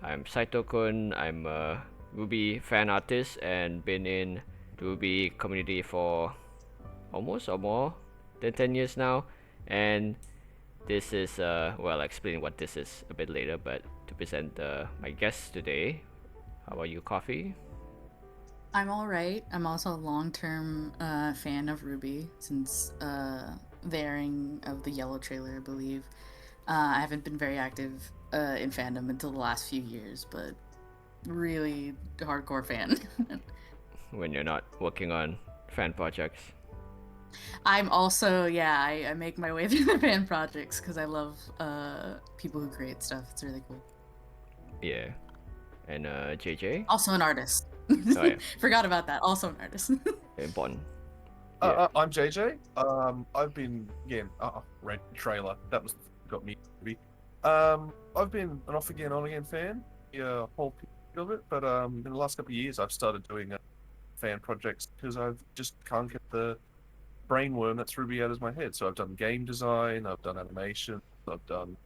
I'm Saito-kun. I'm a Ruby fan artist and been in the Ruby community for almost or more than 10 years now. And this is, well, I'll explain what this is a bit later, but to present my guest today. How about you, Coffee? I'm all right. I'm also a long-term fan of Ruby since the airing of the Yellow trailer, I believe. I haven't been very active in fandom until the last few years, but really hardcore fan. When you're not working on fan projects. I'm also, yeah, I make my way through the fan projects because I love people who create stuff. It's really cool. Yeah. And JJ? Also an artist. Oh, yeah. Forgot about that. Also an artist. Important. Yeah. I'm JJ. I've been again. Red trailer. That was got me. I've been an off again, on again fan. Yeah, whole period of it. But in the last couple of years, I've started doing fan projects because I've just can't get the brainworm that's Ruby out of my head. So I've done game design. I've done animation. I've done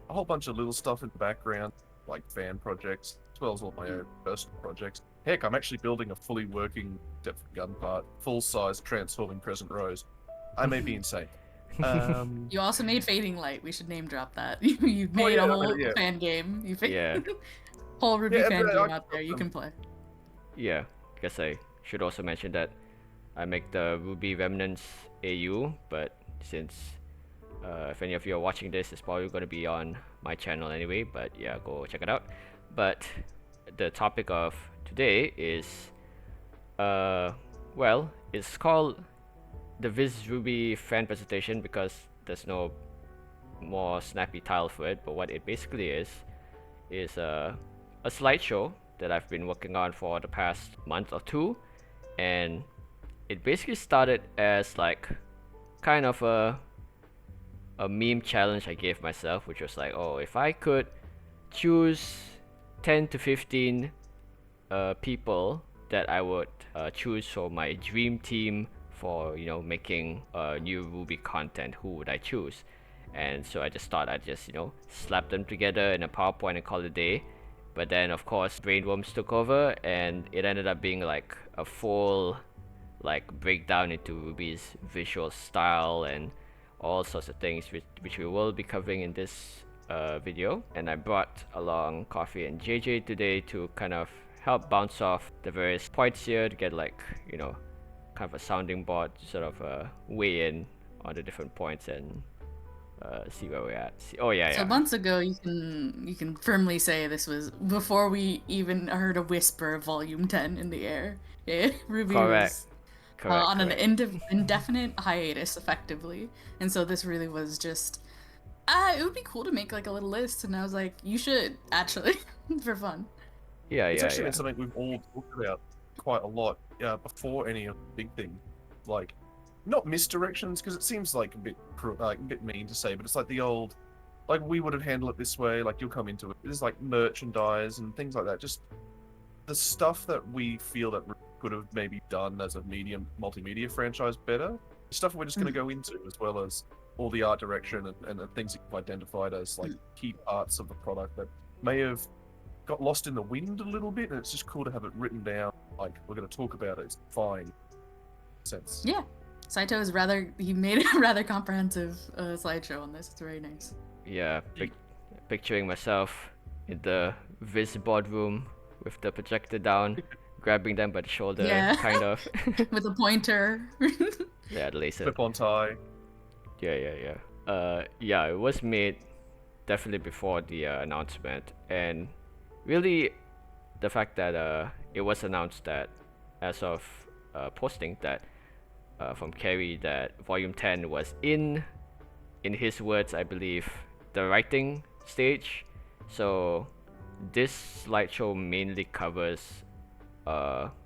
a whole bunch of little stuff in the background, like fan projects, as well as all my own personal projects. Heck, I'm actually building a fully working depth gun part, full-size transforming Crescent Rose. I may be insane. You also made Fading Light. We should name drop that. You made a whole fan game. Yeah. Whole Ruby fan game out there. You can play. Yeah, I guess I should also mention that I make the Ruby Remnants AU, but since if any of you are watching this, it's probably going to be on my channel anyway, but yeah, go check it out. But the topic of today is, well, it's called the VIZ Ruby fan presentation because there's no more snappy title for it, but what it basically is a slideshow that I've been working on for the past month or two, and it basically started as like kind of a meme challenge I gave myself, which was like, oh, if I could choose 10 to 15 people that I would choose for my dream team for, you know, making new Ruby content, who would I choose? And so I just thought I'd just, you know, slap them together in a PowerPoint and call it a day. But then of course brainworms took over and it ended up being like a full like breakdown into Ruby's visual style and all sorts of things which we will be covering in this video. And I brought along Coffee and JJ today to kind of help bounce off the various points here to get like, you know, kind of a sounding board to sort of weigh in on the different points and see where we're at. So months ago, you can firmly say this was before we even heard a whisper of Volume 10 in the air. Yeah, Ruby was on an indefinite hiatus, effectively, and so this really was just. It would be cool to make like a little list, and I was like, you should actually for fun. It's actually been something we've all talked about quite a lot before any of the big things, like not misdirections, because it seems like a bit mean to say, but it's like the old, like we would have handled it this way, like you'll come into it. There's like merchandise and things like that, just the stuff that we feel that we could have maybe done as a multimedia franchise better. Stuff we're just going to go into, as well as all the art direction and the things you've identified as like key parts of the product that may have got lost in the wind a little bit, and it's just cool to have it written down. Like we're going to talk about it. It's fine. Sense. Yeah, Saito is he made a rather comprehensive slideshow on this. It's very nice. Yeah, picturing myself in the VIZ boardroom with the projector down, grabbing them by the shoulder, kind of. With a pointer. Yeah, the laser. Clip-on tie. Yeah, it was made definitely before the announcement, and really the fact that it was announced that as of posting that from Kerry that Volume 10 was in his words, I believe, the writing stage. So this slideshow mainly covers,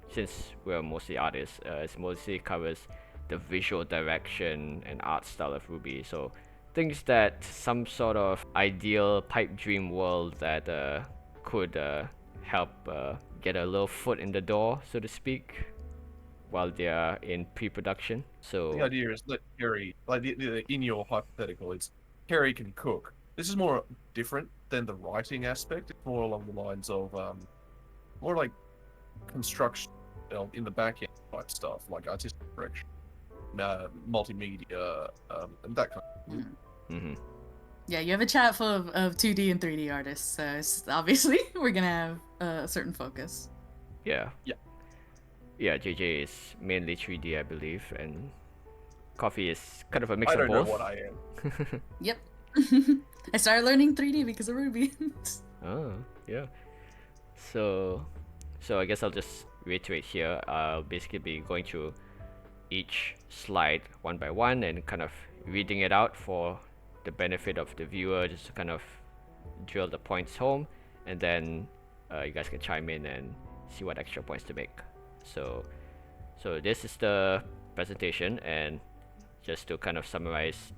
since we're mostly artists, it mostly covers the visual direction and art style of Ruby. So things that some sort of ideal pipe dream world that could help get a little foot in the door, so to speak, while they are in pre-production. So the idea is that Kerry, like in your hypothetical, it's Kerry can cook. This is more different than the writing aspect. It's more along the lines of more like construction in the back end type stuff, like artistic direction, multimedia, and that kind of thing. Mm-hmm. Yeah, you have a chat full of 2D and 3D artists, so obviously we're gonna have a certain focus. Yeah. Yeah. Yeah, JJ is mainly 3D, I believe, and Coffee is kind of a mix I of don't both. know what I am. Yep. I started learning 3D because of RWBY. Oh, yeah. So I guess I'll just reiterate here. I'll basically be going through each slide one by one and kind of reading it out for the benefit of the viewer, just to kind of drill the points home, and then you guys can chime in and see what extra points to make. So this is the presentation, and just to kind of summarize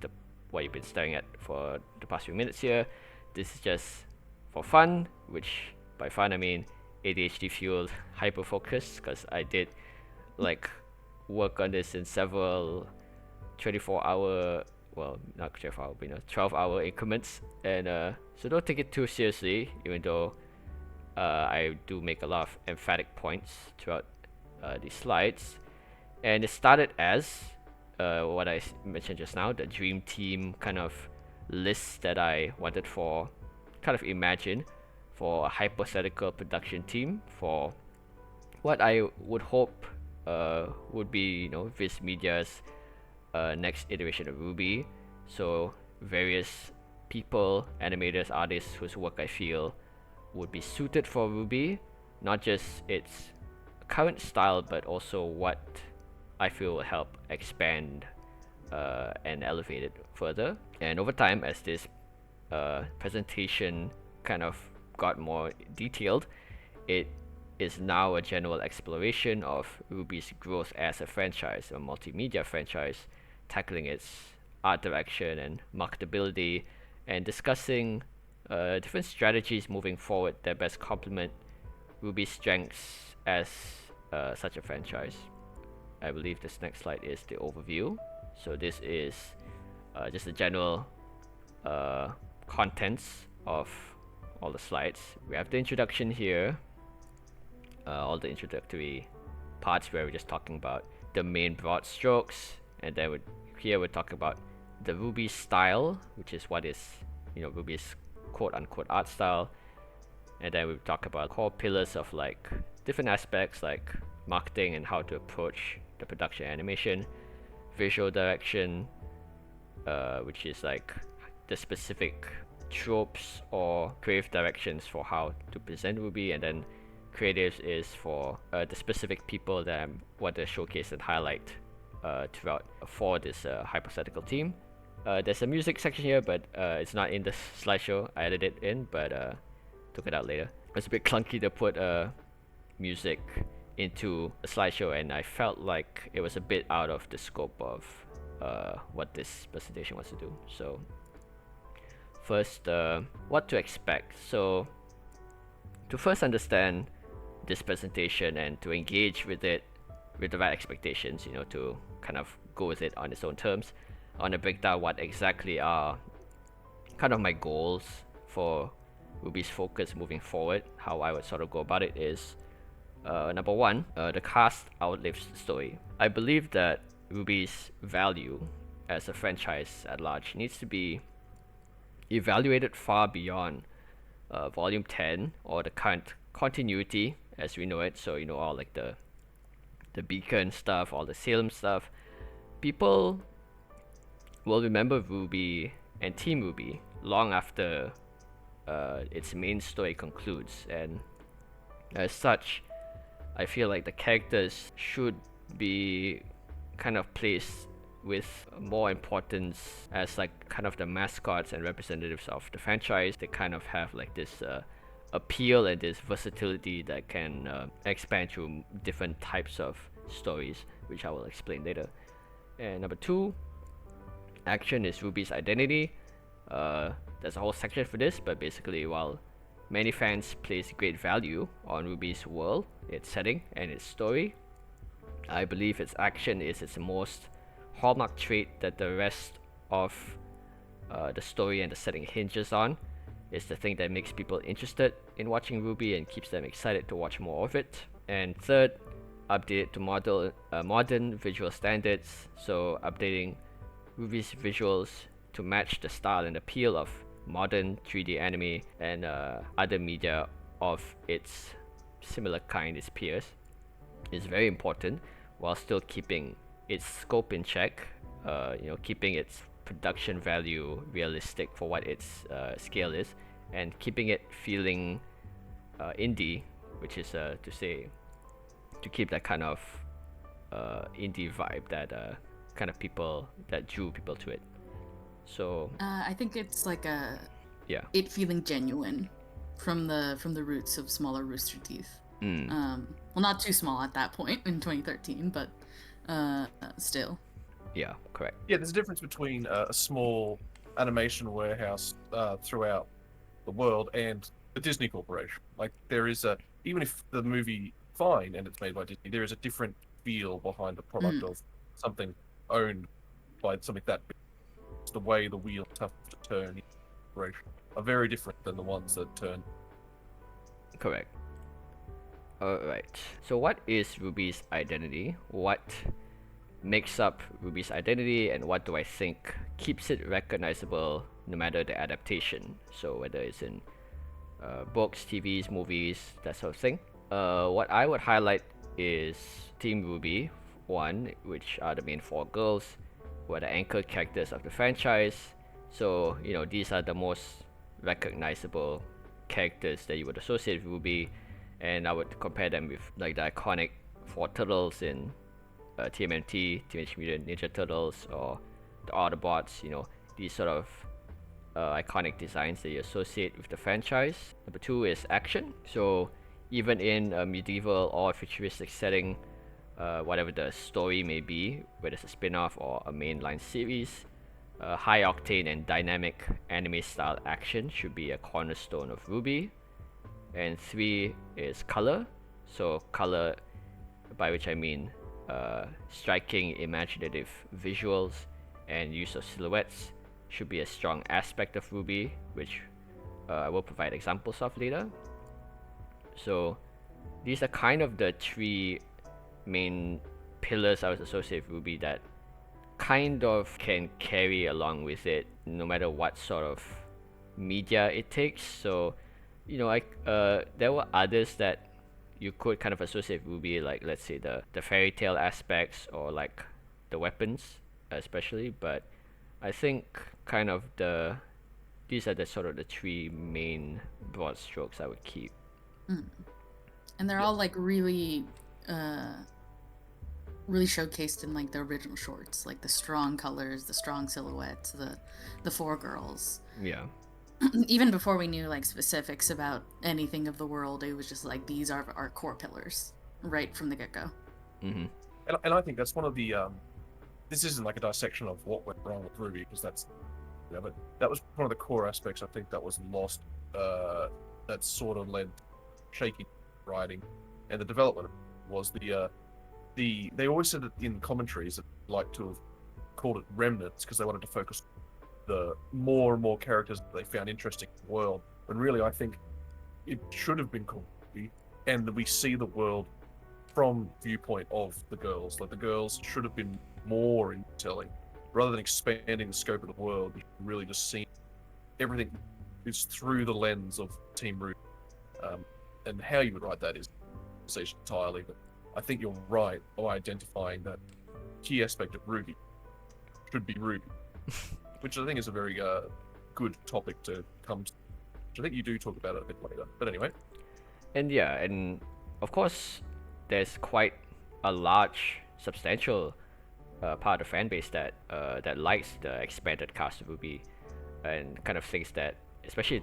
what you've been staring at for the past few minutes here, this is just for fun, which by fun I mean ADHD fueled hyper focus, because I did like work on this in several 24-hour, well, not 24-hour, but 12-hour increments, and so don't take it too seriously, even though I do make a lot of emphatic points throughout these slides. And it started as what I mentioned just now, the dream team kind of list that I wanted for, kind of imagine, for a hypothetical production team for what I would hope would be, VIZ Media's next iteration of RWBY. So various people, animators, artists whose work I feel would be suited for RWBY, not just its current style, but also what I feel will help expand and elevate it further. And over time, as this presentation kind of got more detailed, it is now a general exploration of RWBY's growth as a franchise, a multimedia franchise, tackling its art direction and marketability, and discussing different strategies moving forward that best complement RWBY's strengths as such a franchise. I believe this next slide is the overview. So this is just the general contents of all the slides. We have the introduction here, all the introductory parts where we're just talking about the main broad strokes, and then here we're talking about the RWBY style, which is what is RWBY's quote-unquote art style, and then we talk about core pillars of like different aspects like marketing and how to approach the production animation, visual direction, which is like the specific tropes or creative directions for how to present RWBY, and then creatives is for the specific people that I want to showcase and highlight throughout for this hypothetical team. There's a music section here, but it's not in the slideshow. I added it in, but took it out later. It's a bit clunky to put music into a slideshow, and I felt like it was a bit out of the scope of what this presentation wants to do. So first, what to expect. So to first understand this presentation and to engage with it with the right expectations, to kind of go with it on its own terms, I want to break down what exactly are kind of my goals for RWBY's focus moving forward. How I would sort of go about it is, number one, the cast outlives the story. I believe that RWBY's value as a franchise at large needs to be evaluated far beyond Volume 10 or the current continuity as we know it. So all like the Beacon stuff, all the Salem stuff. People will remember RWBY and Team RWBY long after its main story concludes, and as such, I feel like the characters should be kind of placed with more importance as like kind of the mascots and representatives of the franchise. They kind of have like this appeal and this versatility that can expand to different types of stories, which I will explain later. And number two, action is RWBY's identity. There's a whole section for this, but basically, while many fans place great value on RWBY's world, its setting, and its story, I believe its action is its most hallmark trait that the rest of the story and the setting hinges on is the thing that makes people interested in watching RWBY and keeps them excited to watch more of it. And third, update it to modern visual standards, so updating RWBY's visuals to match the style and appeal of modern 3D anime and other media of its similar kind, its peers, is very important, while still keeping its scope in check, keeping its production value realistic for what its scale is, and keeping it feeling indie, which is to keep that kind of indie vibe that kind of people that drew people to it. So I think it's like yeah, it feeling genuine from the roots of smaller Rooster Teeth. Well, not too small at that point in 2013, but still. Yeah, correct. Yeah, there's a difference between a small animation warehouse throughout the world and the Disney Corporation. Like, there is even if the movie fine and it's made by Disney, there is a different feel behind the product of something owned by something that big. It's the way the wheels have to turn are very different than the ones that turn. Correct. Alright, so what is RWBY's identity? What makes up RWBY's identity, and what do I think keeps it recognizable no matter the adaptation? So whether it's in books, TVs, movies, that sort of thing. What I would highlight is Team RWBY, one, which are the main four girls, who are the anchor characters of the franchise. So, these are the most recognizable characters that you would associate with RWBY, and I would compare them with like the iconic four turtles in TMNT, Teenage Mutant Ninja Turtles, or the Autobots. These sort of iconic designs that you associate with the franchise. Number two is action. So even in a medieval or futuristic setting, whatever the story may be, whether it's a spin-off or a mainline series, high octane and dynamic anime style action should be a cornerstone of RWBY. And three is color. So color, by which I mean striking, imaginative visuals and use of silhouettes should be a strong aspect of RWBY, which I will provide examples of later. So these are kind of the three main pillars I would associate with RWBY that kind of can carry along with it no matter what sort of media it takes. So there were others that you could kind of associate with RWBY, like let's say the fairy tale aspects or like the weapons especially, but I think kind of these are the sort of the three main broad strokes I would keep. And they're all like really showcased in like the original shorts, like the strong colors, the strong silhouettes, the four girls. Yeah. Even before we knew like specifics about anything of the world, it was just like these are our core pillars right from the get-go. And I think that's one of the this isn't like a dissection of what went wrong with RWBY, because that's but that was one of the core aspects I think that was lost, that sort of led shaky writing and the development was they always said that in commentaries that like to have called it remnants because they wanted to focus the more and more characters that they found interesting in the world, when really I think it should have been called RWBY, and that we see the world from viewpoint of the girls. Like the girls should have been more in telling, rather than expanding the scope of the world. You should really just see everything is through the lens of Team RWBY, and how you would write that is conversation entirely. But I think you're right by identifying that key aspect of RWBY should be RWBY. Which I think is a very good topic to come to. Which I think you do talk about it a bit later. But anyway. And of course, there's quite a large, substantial part of the fan base that likes the expanded cast of RWBY and kind of thinks that, especially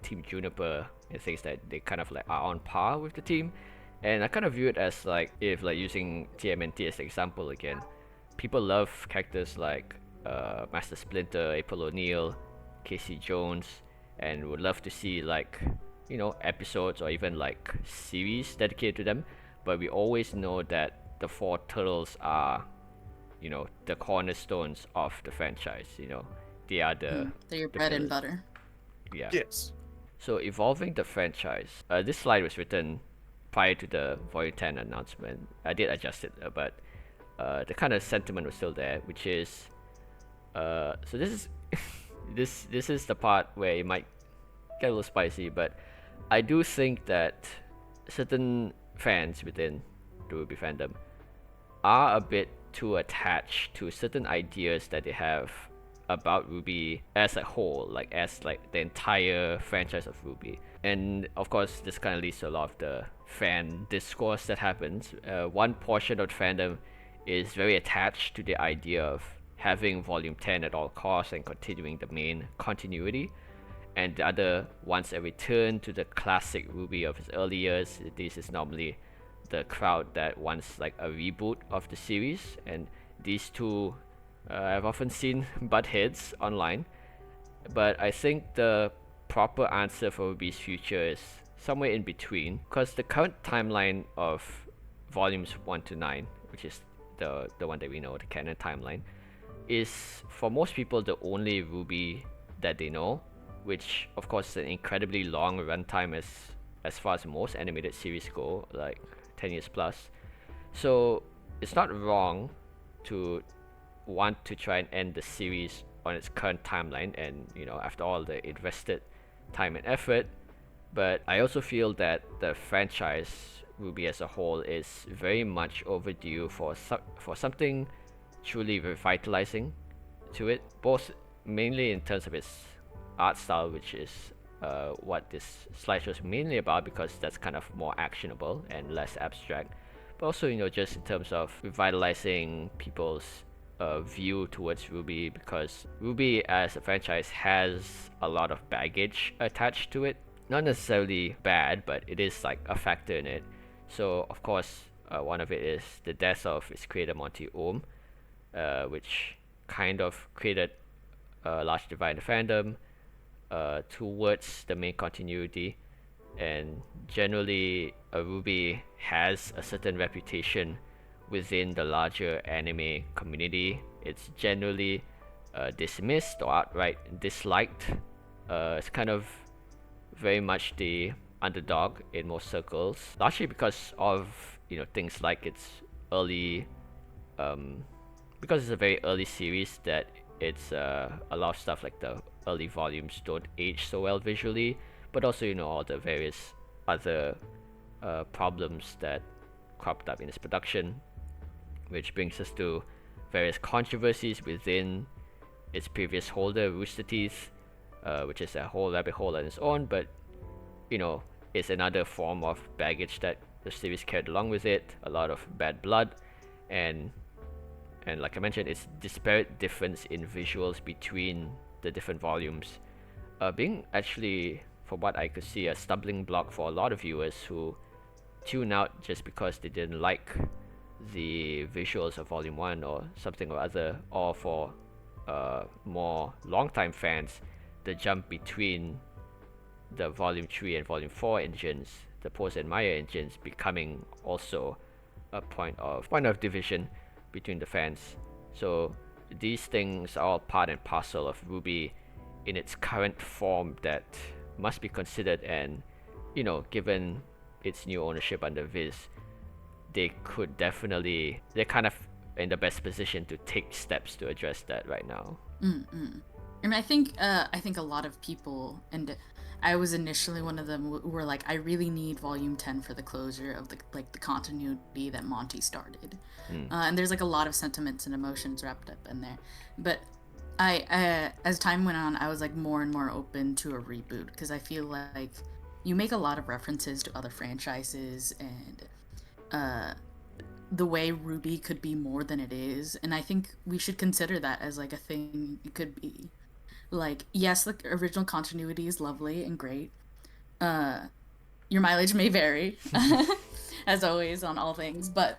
Team Juniper, and thinks that they kind of like are on par with the team. And I kind of view it as like, if like using TMNT as an example again, people love characters like Master Splinter, April O'Neil, Casey Jones, and would love to see like episodes or even like series dedicated to them. But we always know that the four turtles are the cornerstones of the franchise. they are the they're your the bread and pillars. butter. Yeah. Yes. So evolving the franchise. This slide was written prior to the Volume 10 announcement. I did adjust it, but the kind of sentiment was still there, which is so this is this is the part where it might get a little spicy, but I do think that certain fans within the RWBY fandom are a bit too attached to certain ideas that they have about RWBY as a whole, like as like the entire franchise of RWBY. And of course, this kind of leads to a lot of the fan discourse that happens. One portion of the fandom is very attached to the idea of having Volume 10 at all costs and continuing the main continuity, and the other wants a return to the classic RWBY of its early years. This is normally the crowd that wants like a reboot of the series, and these two I've often seen butt heads online. But I think the proper answer for RWBY's future is somewhere in between, because the current timeline of volumes 1 to 9, which is the one that we know, the canon timeline, is for most people the only RWBY that they know, which of course is an incredibly long runtime as far as most animated series go, like 10 years plus. So it's not wrong to want to try and end the series on its current timeline, and after all the invested time and effort. But I also feel that the franchise RWBY as a whole is very much overdue for something truly revitalizing to it, both mainly in terms of its art style, which is what this slideshow is mainly about, because that's kind of more actionable and less abstract, but also just in terms of revitalizing people's view towards RWBY, because RWBY as a franchise has a lot of baggage attached to it. Not necessarily bad, but it is like a factor in it. So of course, one of it is the death of its creator Monty, which kind of created a large divide in the fandom towards the main continuity. And generally, RWBY has a certain reputation within the larger anime community. It's generally dismissed or outright disliked. It's kind of very much the underdog in most circles, largely because of things like its early, because it's a very early series, that it's a lot of stuff like the early volumes don't age so well visually, but also all the various other problems that cropped up in its production, which brings us to various controversies within its previous holder, Rooster Teeth, which is a whole rabbit hole on its own, but it's another form of baggage that the series carried along with it. A lot of bad blood, and like I mentioned, it's disparate difference in visuals between the different volumes, being actually, from what I could see, a stumbling block for a lot of viewers who tune out just because they didn't like the visuals of Volume 1 or something or other, or for more long-time fans, the jump between the Volume 3 and Volume 4 engines, the Pose and Maya engines, becoming also a point of division between the fans. So these things are all part and parcel of RWBY in its current form that must be considered, and given its new ownership under VIZ, they're kind of in the best position to take steps to address that right now. And I think a lot of people, and I was initially one of them, who were like, I really need Volume 10 for the closure of the continuity that Monty started. And there's a lot of sentiments and emotions wrapped up in there. But I as time went on, I was more and more open to a reboot, because I feel like you make a lot of references to other franchises and the way RWBY could be more than it is, and I think we should consider that as a thing it could be. Yes, the original continuity is lovely and great. Your mileage may vary, as always on all things, but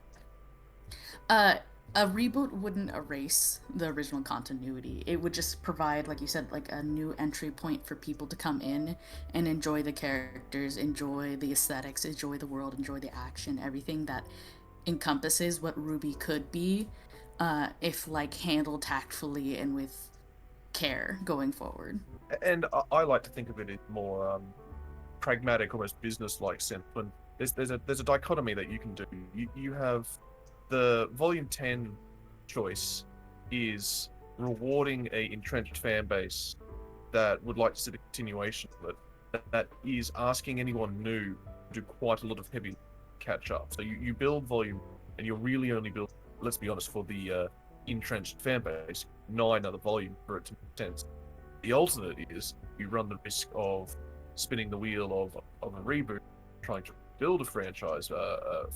a reboot wouldn't erase the original continuity. It would just provide, like you said, a new entry point for people to come in and enjoy the characters, enjoy the aesthetics, enjoy the world, enjoy the action, everything that encompasses what RWBY could be, if handled tactfully and with care going forward. And I like to think of it in more pragmatic, almost business-like sense. When there's a dichotomy that you can do. You have the Volume 10 choice is rewarding a entrenched fan base that would like to see the continuation of it, that is asking anyone new to do quite a lot of heavy catch up. So you build volume, and you're really only building, let's be honest, for the entrenched fan base, 9 other volume for it to make sense. The alternate is you run the risk of spinning the wheel of a reboot, trying to build a franchise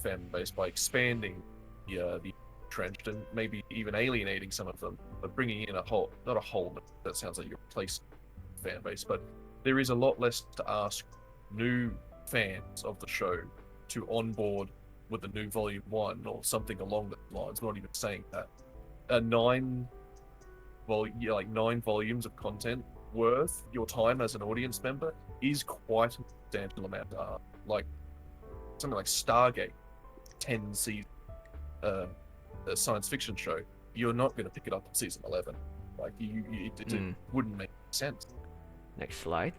fan base by expanding the entrenched and maybe even alienating some of them, but bringing in not a whole, that sounds like you're replacing fan base, but there is a lot less to ask new fans of the show to onboard with the new Volume 1 or something along those lines. I'm not even saying that. 9 volumes of content worth your time as an audience member is quite a substantial amount. Like something like Stargate, 10 season a science fiction show, you're not going to pick it up in season 11. Like it wouldn't make sense. Next slide.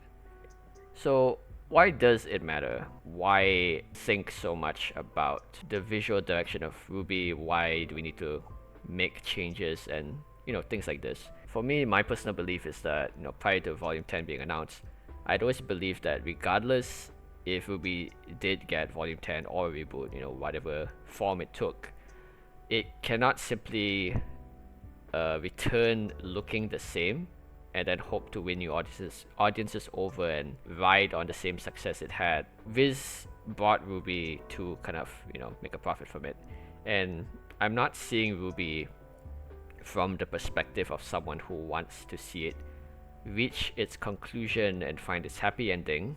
So why does it matter? Why think so much about the visual direction of RWBY? Why do we need to make changes and things like this? For me, my personal belief is that prior to Volume 10 being announced, I'd always believed that regardless if RWBY did get Volume 10 or reboot, whatever form it took, it cannot simply return looking the same and then hope to win new audiences over and ride on the same success it had. VIZ bought RWBY to kind of make a profit from it, and I'm not seeing RWBY from the perspective of someone who wants to see it reach its conclusion and find its happy ending,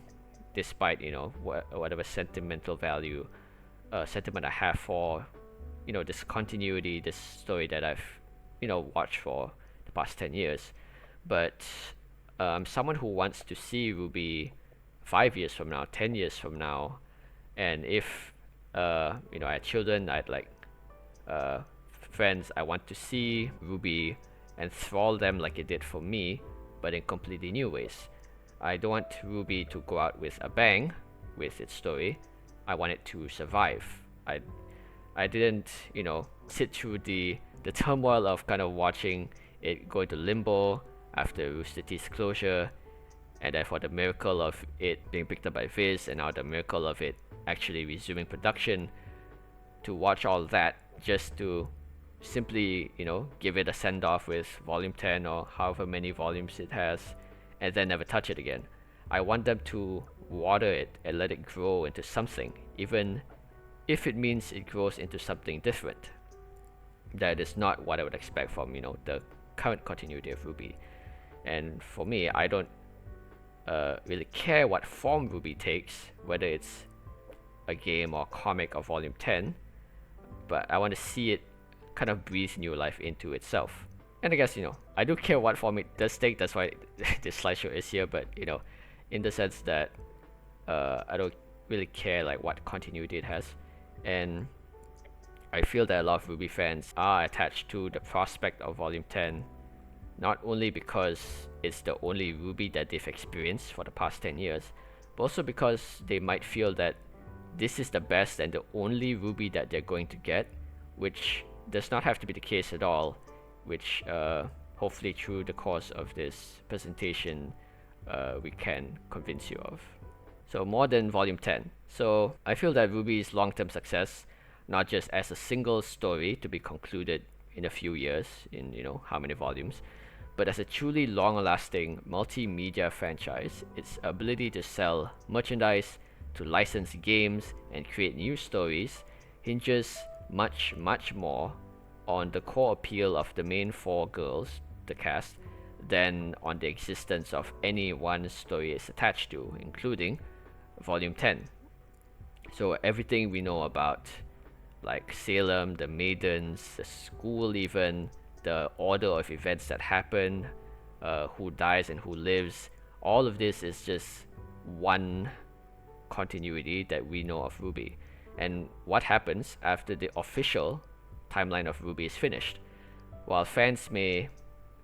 despite whatever sentiment I have for this continuity, this story that I've watched for the past 10 years. But someone who wants to see RWBY 5 years from now, 10 years from now, and if I had children, I'd like friends, I want to see RWBY enthrall them like it did for me, but in completely new ways. I don't want RWBY to go out with a bang with its story. I want it to survive. I didn't sit through the turmoil of kind of watching it go into limbo after Rooster Teeth's closure, and then for the miracle of it being picked up by VIZ, and now the miracle of it actually resuming production, to watch all that just to simply give it a send-off with Volume 10 or however many volumes it has, and then never touch it again. I want them to water it and let it grow into something, even if it means it grows into something different. That is not what I would expect from the current continuity of RWBY. And for me, I don't really care what form RWBY takes, whether it's a game or comic or Volume 10, but I want to see it kind of breathe new life into itself. And I guess I do care what form it does take. That's why this slideshow is here. But in the sense that I don't really care like what continuity it has, and I feel that a lot of RWBY fans are attached to the prospect of Volume 10, not only because it's the only RWBY that they've experienced for the past 10 years, but also because they might feel that this is the best and the only RWBY that they're going to get, which does not have to be the case at all, which hopefully through the course of this presentation we can convince you of. So more than Volume 10. So I feel that RWBY's long-term success, not just as a single story to be concluded in a few years, in how many volumes, but as a truly long-lasting multimedia franchise, its ability to sell merchandise, to license games, and create new stories hinges much, much more on the core appeal of the main 4 girls, the cast, than on the existence of any one story it's attached to, including Volume 10. So everything we know about, like Salem, the Maidens, the school even, the order of events that happen, who dies and who lives, all of this is just one continuity that we know of RWBY. And what happens after the official timeline of RWBY is finished? While fans may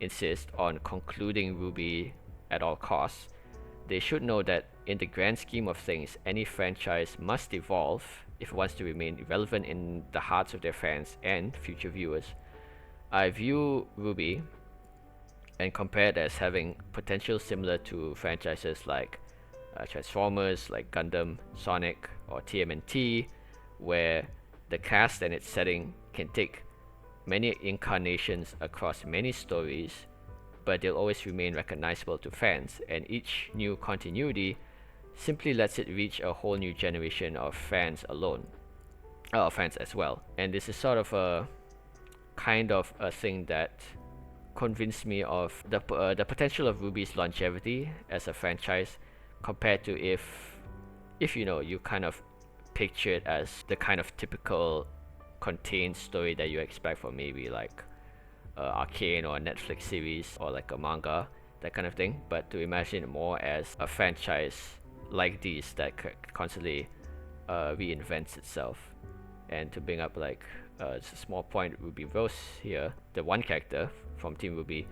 insist on concluding RWBY at all costs, they should know that in the grand scheme of things, any franchise must evolve if it wants to remain relevant in the hearts of their fans and future viewers. I view RWBY and compare it as having potential similar to franchises like Transformers, like Gundam, Sonic, or TMNT, where the cast and its setting can take many incarnations across many stories, but they'll always remain recognizable to fans, and each new continuity simply lets it reach a whole new generation of fans fans as well. And this is sort of a kind of a thing that convinced me of the potential of RWBY's longevity as a franchise compared to if you kind of picture it as the kind of typical contained story that you expect from maybe like Arcane or a Netflix series or like a manga, that kind of thing, but to imagine it more as a franchise like these that constantly reinvents itself. And to bring up like just a small point, Ruby Rose here, the one character from Team RWBY,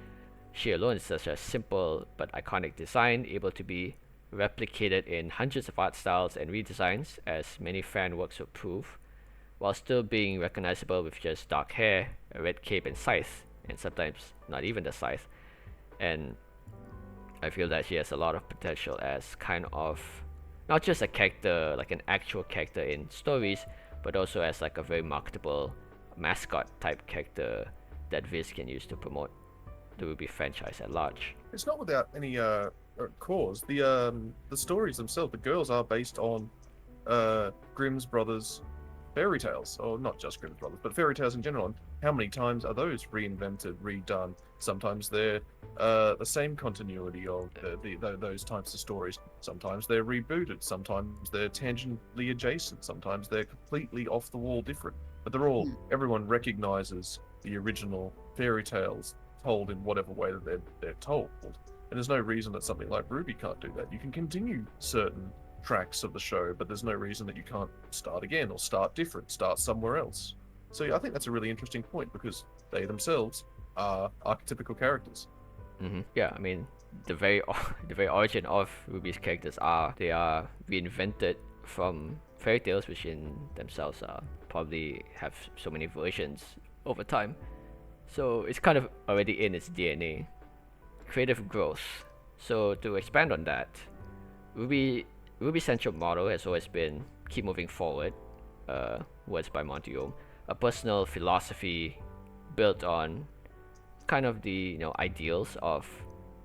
she alone is such a simple but iconic design, able to be replicated in hundreds of art styles and redesigns, as many fan works will prove, while still being recognizable with just dark hair, a red cape, and scythe, and sometimes not even the scythe. And I feel that she has a lot of potential as kind of not just a character, like an actual character in stories, but also as like a very marketable mascot type character that VIZ can use to promote the RWBY franchise at large. It's not without any cause. The stories themselves, the girls are based on Grimm's brothers fairy tales, or not just Grimm's brothers, but fairy tales in general. And how many times are those reinvented, redone? Sometimes they're the same continuity of those types of stories. Sometimes they're rebooted. Sometimes they're tangentially adjacent. Sometimes they're completely off the wall different. But they're all, everyone recognizes the original fairy tales told in whatever way that they're told. And there's no reason that something like RWBY can't do that. You can continue certain tracks of the show, but there's no reason that you can't start again or start different, start somewhere else. So yeah, I think that's a really interesting point, because they themselves are archetypical characters. Yeah, I mean, the very origin of RWBY's characters are reinvented from fairy tales, which in themselves probably have so many versions over time. So it's kind of already in its DNA. Creative growth. So to expand on that, RWBY's central motto has always been keep moving forward, words by Monty, a personal philosophy built on kind of the ideals of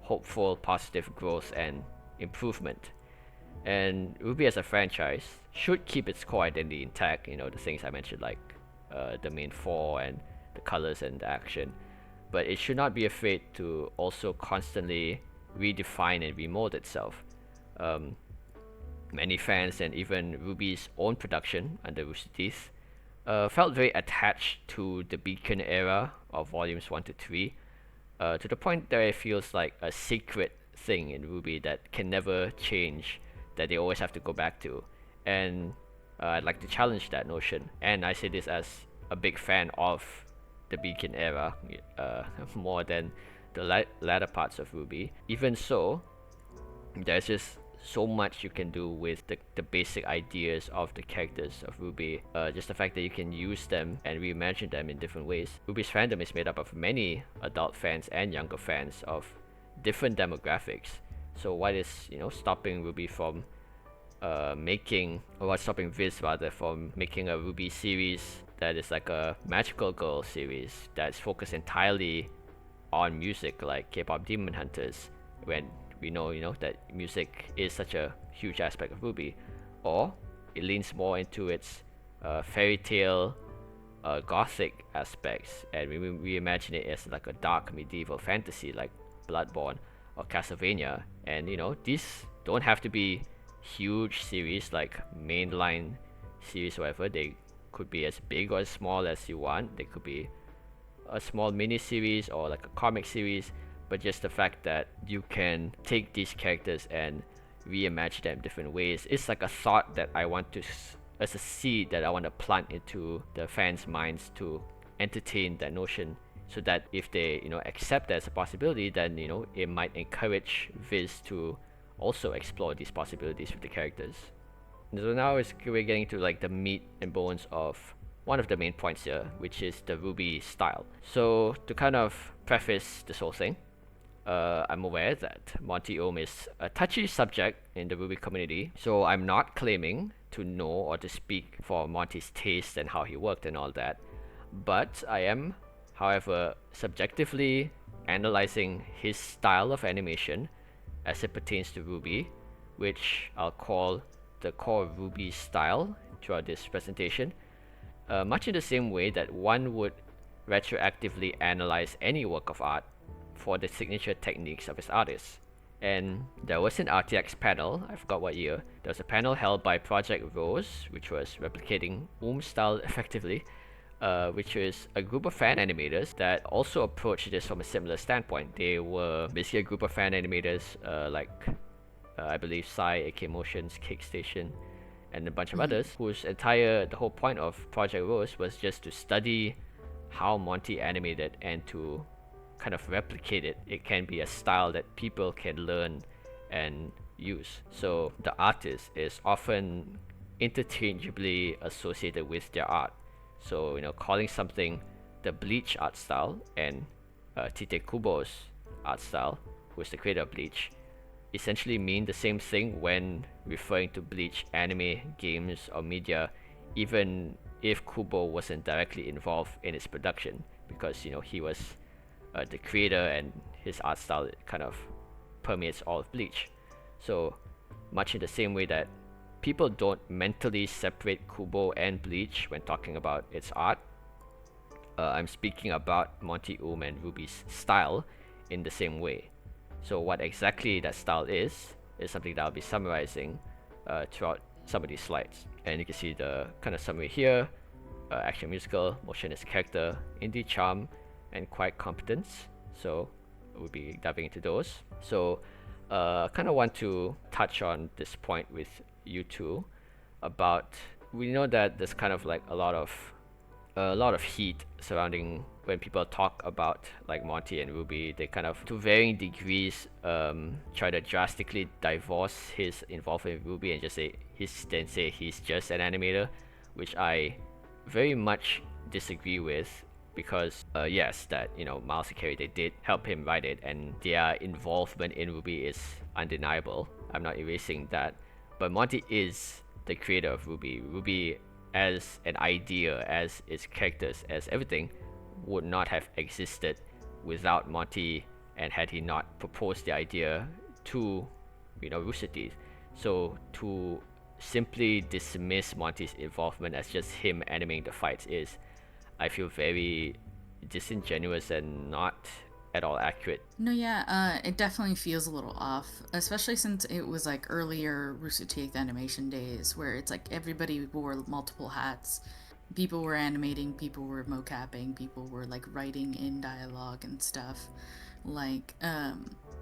hopeful, positive growth and improvement. And RWBY as a franchise should keep its core identity intact, the things I mentioned, like the main four and the colors and the action, but it should not be afraid to also constantly redefine and remold itself. Many fans and even RWBY's own production under Rooster Teeth felt very attached to the Beacon era of volumes 1 to 3, to the point that it feels like a secret thing in RWBY that can never change, that they always have to go back to. And I'd like to challenge that notion, and I say this as a big fan of the Beacon era, more than the latter parts of RWBY. Even so, there's just so much you can do with the basic ideas of the characters of RWBY. Just the fact that you can use them and reimagine them in different ways. RWBY's fandom is made up of many adult fans and younger fans of different demographics. So what is stopping RWBY from what's stopping VIZ rather from making a RWBY series that is like a magical girl series that's focused entirely on music, like K-pop Demon Hunters, when we know that music is such a huge aspect of RWBY? Or it leans more into its fairy tale gothic aspects, and we reimagine it as like a dark medieval fantasy like Bloodborne or Castlevania. And these don't have to be huge series like mainline series or whatever. They could be as big or as small as you want. They could be a small mini series or like a comic series, but just the fact that you can take these characters and reimagine them different ways, it's like a thought that I want to, as a seed that I want to plant into the fans' minds to entertain that notion so that if they accept that as a possibility, then it might encourage Viz to also explore these possibilities with the characters. So now we're getting to like the meat and bones of one of the main points here, which is the RWBY style. So to kind of preface this whole thing, I'm aware that Monty Ohm is a touchy subject in the RWBY community, so I'm not claiming to know or to speak for Monty's taste and how he worked and all that, but I am, however, subjectively analyzing his style of animation as it pertains to RWBY, which I'll call the core RWBY style throughout this presentation, much in the same way that one would retroactively analyze any work of art for the signature techniques of its artists. And there was an RTX panel, I forgot what year, there was a panel held by Project Rose, which was replicating Ohm's style effectively, which is a group of fan animators that also approached this from a similar standpoint. They were basically a group of fan animators I believe Psy, AK Motions, Kickstation, and a bunch of others, the whole point of Project Rose was just to study how Monty animated and to kind of replicate it. It can be a style that people can learn and use. So the artist is often interchangeably associated with their art. So calling something the Bleach art style and Tite Kubo's art style, who is the creator of Bleach, essentially mean the same thing when referring to Bleach anime, games, or media, even if Kubo wasn't directly involved in its production, because he was the creator and his art style kind of permeates all of Bleach. So much in the same way that people don't mentally separate Kubo and Bleach when talking about its art, I'm speaking about Monty Ohm and RWBY's style in the same way. So what exactly that style is something that I'll be summarizing throughout some of these slides. And you can see the kind of summary here: action musical, motionless character, indie charm, and quiet competence. So we'll be diving into those. So kind of want to touch on this point with you two about, we know that there's kind of like a lot of heat surrounding when people talk about like Monty and RWBY. They kind of, to varying degrees, try to drastically divorce his involvement with RWBY and just say he's just an animator, which I very much disagree with, because yes, that Miles and Carey, they did help him write it, and their involvement in RWBY is undeniable. I'm not erasing that, but Monty is the creator of RWBY. RWBY as an idea, as its characters, as everything, would not have existed without Monty, and had he not proposed the idea to Rooster Teeth. So to simply dismiss Monty's involvement as just him animating the fights is, I feel, very disingenuous and not at all accurate. No, yeah, it definitely feels a little off, especially since it was like earlier Rooster Teeth animation days, where it's like everybody wore multiple hats. People were animating, people were mocapping, people were like writing in dialogue and stuff. Like,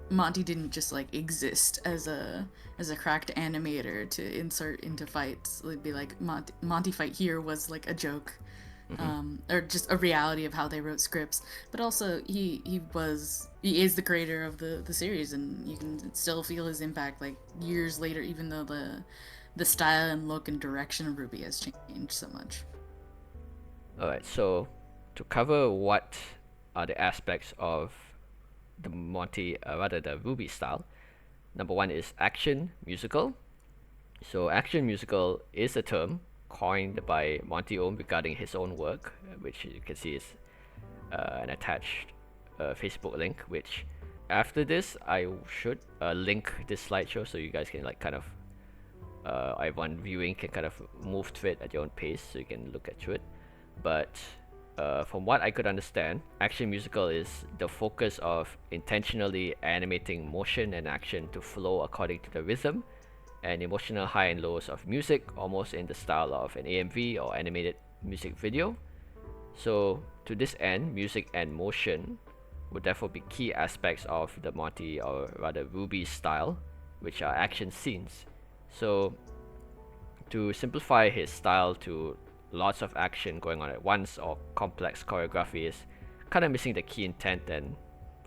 Monty didn't just like exist as a cracked animator to insert into fights. It'd be like Monty fight here was like a joke. Or just a reality of how they wrote scripts, but also he is the creator of the series, and you can still feel his impact like years later, even though the style and look and direction of RWBY has changed so much. Alright, so to cover what are the aspects of the RWBY style, number one is action musical. So action musical is a term coined by Monty Ohm regarding his own work, which you can see is an attached Facebook link, which after this I should link this slideshow so you guys can like kind of everyone viewing can kind of move through it at your own pace, so you can look at through it. But from what I could understand, action musical is the focus of intentionally animating motion and action to flow according to the rhythm and emotional high and lows of music, almost in the style of an AMV or animated music video. So to this end, music and motion would therefore be key aspects of the Monty, or rather RWBY style, which are action scenes. So to simplify his style to lots of action going on at once or complex choreography is kind of missing the key intent and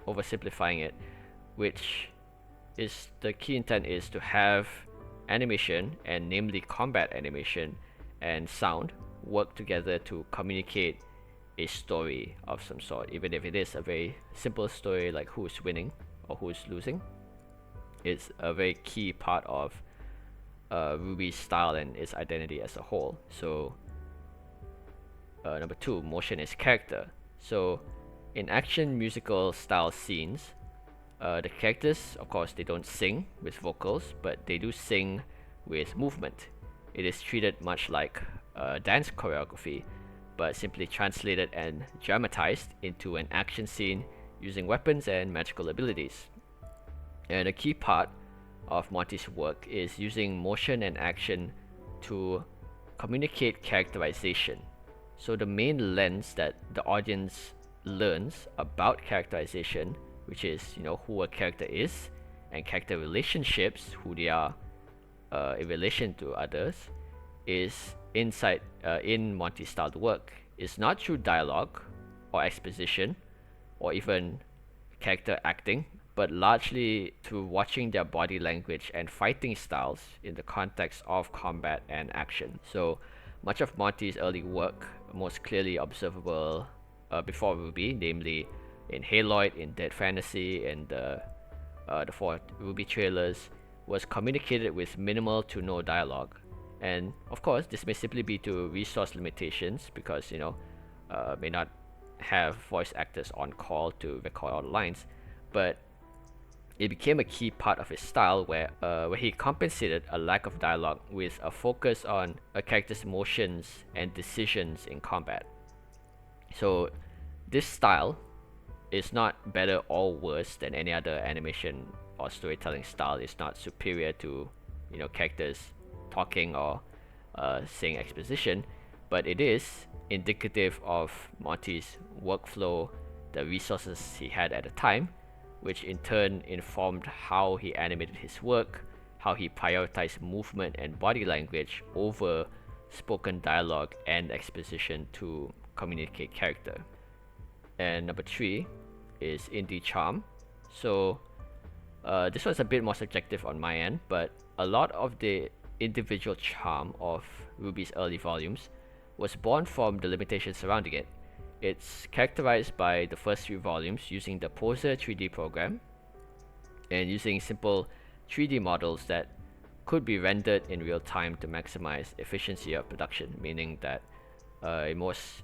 oversimplifying it, which is the key intent is to have animation, and namely combat animation and sound, work together to communicate a story of some sort, even if it is a very simple story like who's winning or who's losing. It's a very key part of RWBY's style and its identity as a whole. So number 2, motion is character. So in action musical style scenes, the characters, of course, they don't sing with vocals, but they do sing with movement. It is treated much like dance choreography, but simply translated and dramatized into an action scene using weapons and magical abilities. And a key part of Monty's work is using motion and action to communicate characterization. So the main lens that the audience learns about characterization, which is who a character is and character relationships, who they are in relation to others, is inside in Monty's styled work. It's not through dialogue or exposition or even character acting, but largely through watching their body language and fighting styles in the context of combat and action. So much of Monty's early work, most clearly observable before RWBY, namely in Haloid, in Dead Fantasy, and the 4 RWBY trailers, was communicated with minimal to no dialogue. And of course, this may simply be to resource limitations because may not have voice actors on call to record all the lines, but it became a key part of his style where he compensated a lack of dialogue with a focus on a character's emotions and decisions in combat. So this style is not better or worse than any other animation or storytelling style. It's not superior to characters talking or saying exposition, but it is indicative of Monty's workflow, the resources he had at the time, which in turn informed how he animated his work, how he prioritized movement and body language over spoken dialogue and exposition to communicate character. And number 3 is indie charm. So this was a bit more subjective on my end, but a lot of the individual charm of RWBY's early volumes was born from the limitations surrounding it. It's characterized by the first 3 volumes using the Poser 3D program and using simple 3D models that could be rendered in real time to maximize efficiency of production, meaning that in most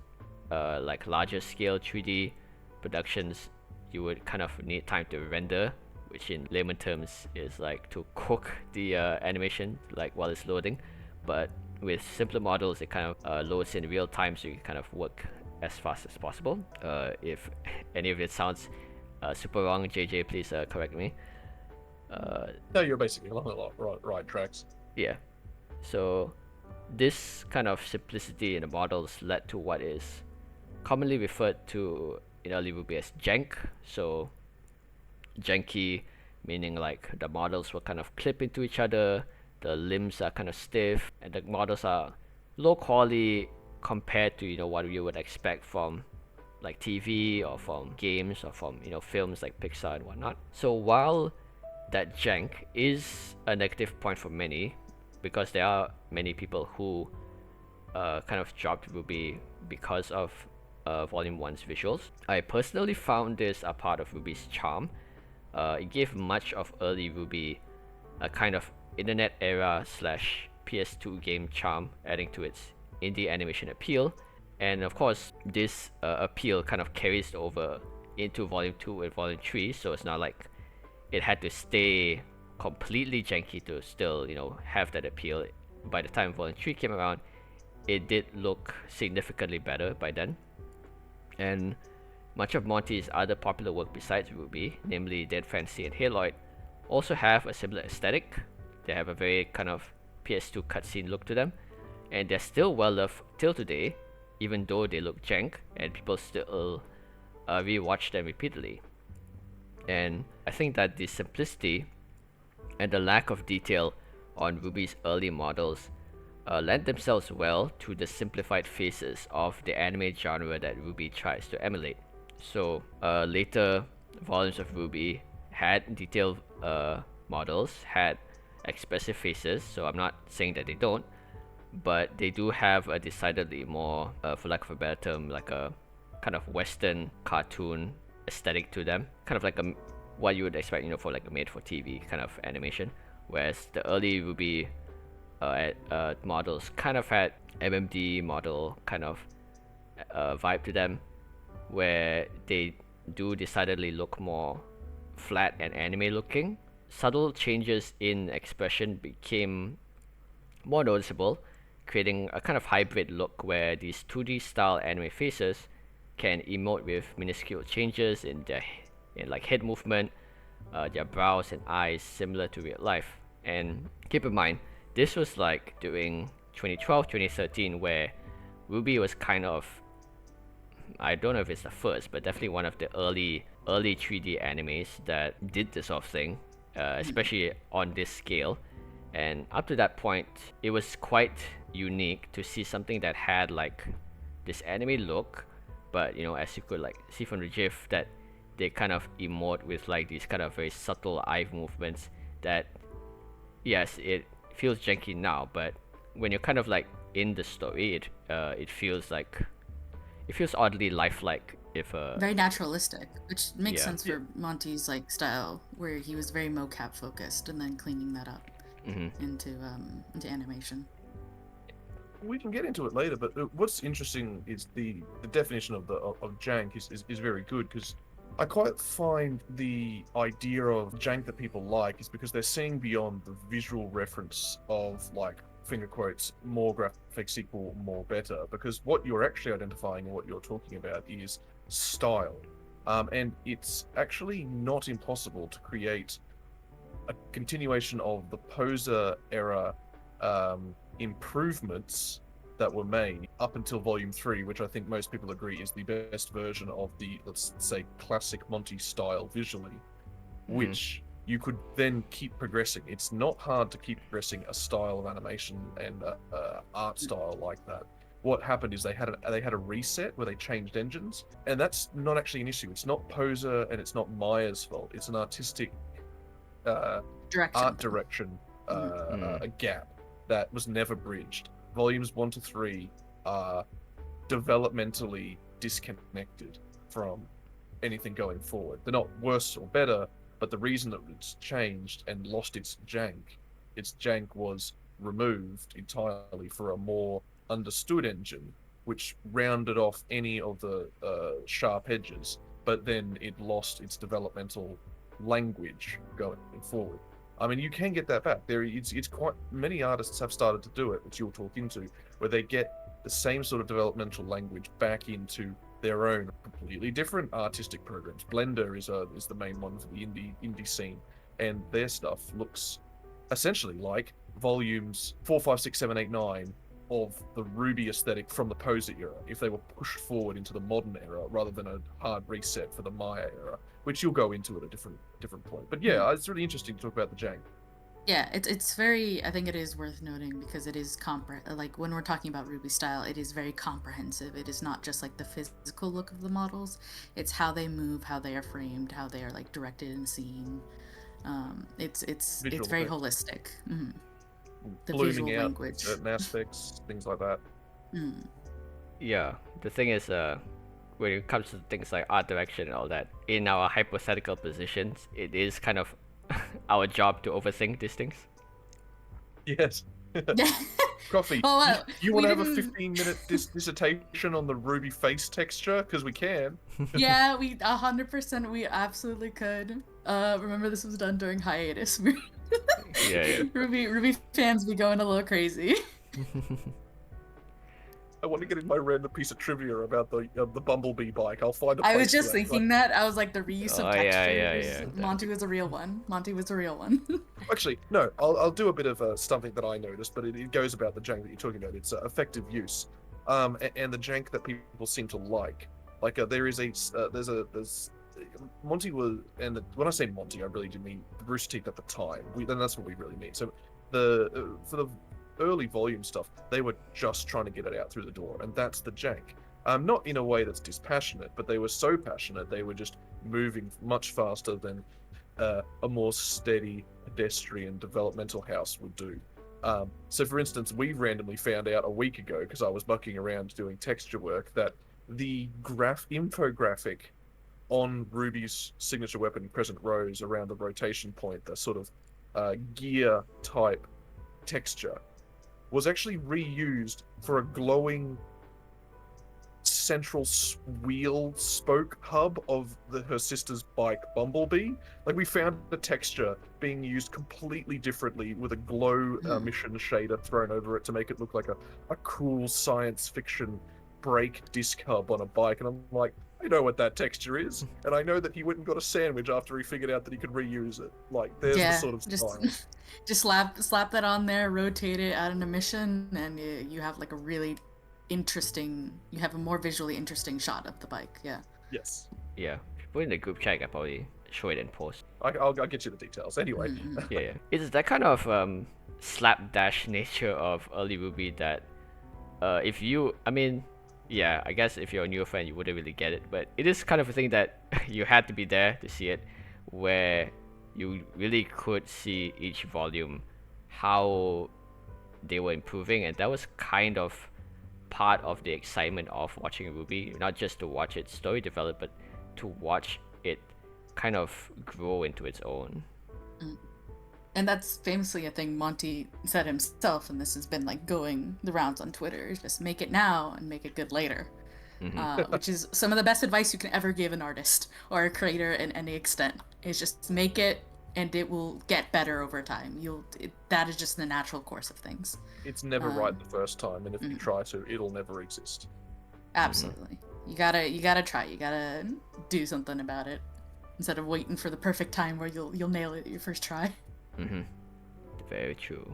like larger scale 3D productions, you would kind of need time to render, which in layman terms is like to cook the animation like while it's loading. But with simpler models, it kind of loads in real time, so you can kind of work as fast as possible. If any of it sounds super wrong, JJ, please correct me. No, you're basically along the right tracks. Yeah. So this kind of simplicity in the models led to what is commonly referred to in early RWBY as jank. So janky meaning like the models will kind of clip into each other, the limbs are kind of stiff, and the models are low quality compared to what you would expect from like TV or from games or from films like Pixar and whatnot. So while that jank is a negative point for many, because there are many people who kind of dropped RWBY because of Volume 1's visuals, I personally found this a part of RWBY's charm. It gave much of early RWBY a kind of internet era / PS2 game charm, adding to its indie animation appeal. And of course, this appeal kind of carries over into Volume 2 and Volume 3, so it's not like it had to stay completely janky to still have that appeal. By the time Volume 3 came around, it did look significantly better by then. And much of Monty's other popular work besides RWBY, namely Dead Fantasy and Haloid, also have a similar aesthetic. They have a very kind of PS2 cutscene look to them, and they're still well loved till today, even though they look jank, and people still rewatch them repeatedly. And I think that the simplicity and the lack of detail on RWBY's early models lend themselves well to the simplified faces of the anime genre that RWBY tries to emulate. So later volumes of Ruby had detailed models, had expressive faces. So I'm not saying that they don't, but they do have a decidedly more, for lack of a better term, like a kind of Western cartoon aesthetic to them, kind of like what you would expect, for like a made-for-TV kind of animation. Whereas the early Ruby models kind of had MMD model kind of vibe to them, where they do decidedly look more flat and anime looking. Subtle changes in expression became more noticeable, creating a kind of hybrid look where these 2D style anime faces can emote with minuscule changes in like head movement, their brows and eyes, similar to real life. And keep in mind, this was like during 2012, 2013, where Ruby was kind of, I don't know if it's the first, but definitely one of the early 3D animes that did this sort of thing, especially on this scale. And up to that point, it was quite unique to see something that had like this anime look, but as you could like see from the GIF, that they kind of emote with like these kind of very subtle eye movements that, yes, it feels janky now, but when you're kind of like in the story, it feels like, it feels oddly lifelike. If very naturalistic, which makes sense for Monty's like style, where he was very mocap focused, and then cleaning that up into animation. We can get into it later, but what's interesting is the definition of jank is very good, because I quite find the idea of jank that people like is because they're seeing beyond the visual reference of like finger quotes more graphics equal more better, because what you're actually identifying and what you're talking about is style, and it's actually not impossible to create a continuation of the poser era improvements that were made up until volume 3, which I think most people agree is the best version of the, let's say, classic Monty style visually, which you could then keep progressing. It's not hard to keep progressing a style of animation and art style like that. What happened is they had a reset where they changed engines, and that's not actually an issue. It's not Poser and it's not Maya's fault. It's an artistic art direction a gap that was never bridged. Volumes 1 to 3 are developmentally disconnected from anything going forward. They're not worse or better, but the reason that it's changed and lost its jank was removed entirely for a more understood engine, which rounded off any of the sharp edges, but then it lost its developmental language going forward. I mean, you can get that back. It's quite many artists have started to do it, which you'll talk into, where they get the same sort of developmental language back into their own completely different artistic programs. Blender is the main one for the indie scene, and their stuff looks essentially like volumes 4, 5, 6, 7, 8, 9 of the Ruby aesthetic from the Poser era, if they were pushed forward into the modern era rather than a hard reset for the Maya era, which you'll go into at a different point. But yeah, it's really interesting to talk about the jank. Yeah, it's very, I think it is worth noting because it is like when we're talking about RWBY style, it is very comprehensive. It is not just like the physical look of the models, it's how they move, how they are framed, how they are like directed and seen. It's very holistic. The blooming out language, certain aspects, things like that. Yeah, the thing is, when it comes to things like art direction and all that, in our hypothetical positions, it is kind of our job to overthink these things. Yes. Coffee, you want to have a 15-minute dissertation on the Ruby face texture? Because we can. Yeah, we 100%, we absolutely could. Remember, this was done during hiatus. Yeah. Ruby fans be going a little crazy. I want to get in my random piece of trivia about the Bumblebee bike. I'll find a I was just thinking that. I was like, the reuse of texture. Yeah. Monty was a real one. Actually, no, I'll do a bit of something that I noticed, but it goes about the jank that you're talking about. It's effective use, and the jank that people seem to like. Like there's Monty was, and when I say Monty, I really do mean Rooster Teeth at the time. Then that's what we really mean. So for the early volume stuff, they were just trying to get it out through the door, and that's the jank. Not in a way that's dispassionate, but they were so passionate they were just moving much faster than a more steady pedestrian developmental house would do. So, for instance, we randomly found out a week ago, because I was mucking around doing texture work, that the infographic on Ruby's signature weapon, Crescent Rose, around the rotation point, the sort of gear type texture, was actually reused for a glowing central wheel spoke hub of her sister's bike Bumblebee. Like, we found the texture being used completely differently with a glow mission shader thrown over it to make it look like a cool science fiction brake disc hub on a bike. And I'm like, I know what that texture is, and I know that he went and got a sandwich after he figured out that he could reuse it. Like, there's the sort of style. Just slap that on there, rotate it, add an emission, and you have like a really interesting, you have a more visually interesting shot of the bike. Yes. Yeah, put in the group chat, I probably show it in post. I'll get you the details anyway. Yeah. It's that kind of slapdash nature of early Ruby that if you, I mean, yeah, I guess if you're a newer fan you wouldn't really get it, but it is kind of a thing that you had to be there to see it, where you really could see each volume how they were improving, and that was kind of part of the excitement of watching Ruby, not just to watch its story develop, but to watch it kind of grow into its own. And that's famously a thing Monty said himself, and this has been like going the rounds on Twitter, just make it now and make it good later. Which is some of the best advice you can ever give an artist or a creator in any extent, is just make it and it will get better over time. That is just the natural course of things. It's never right the first time, and if you try to, it'll never exist. Absolutely. You gotta try. You gotta do something about it instead of waiting for the perfect time where you'll nail it your first try. Very true.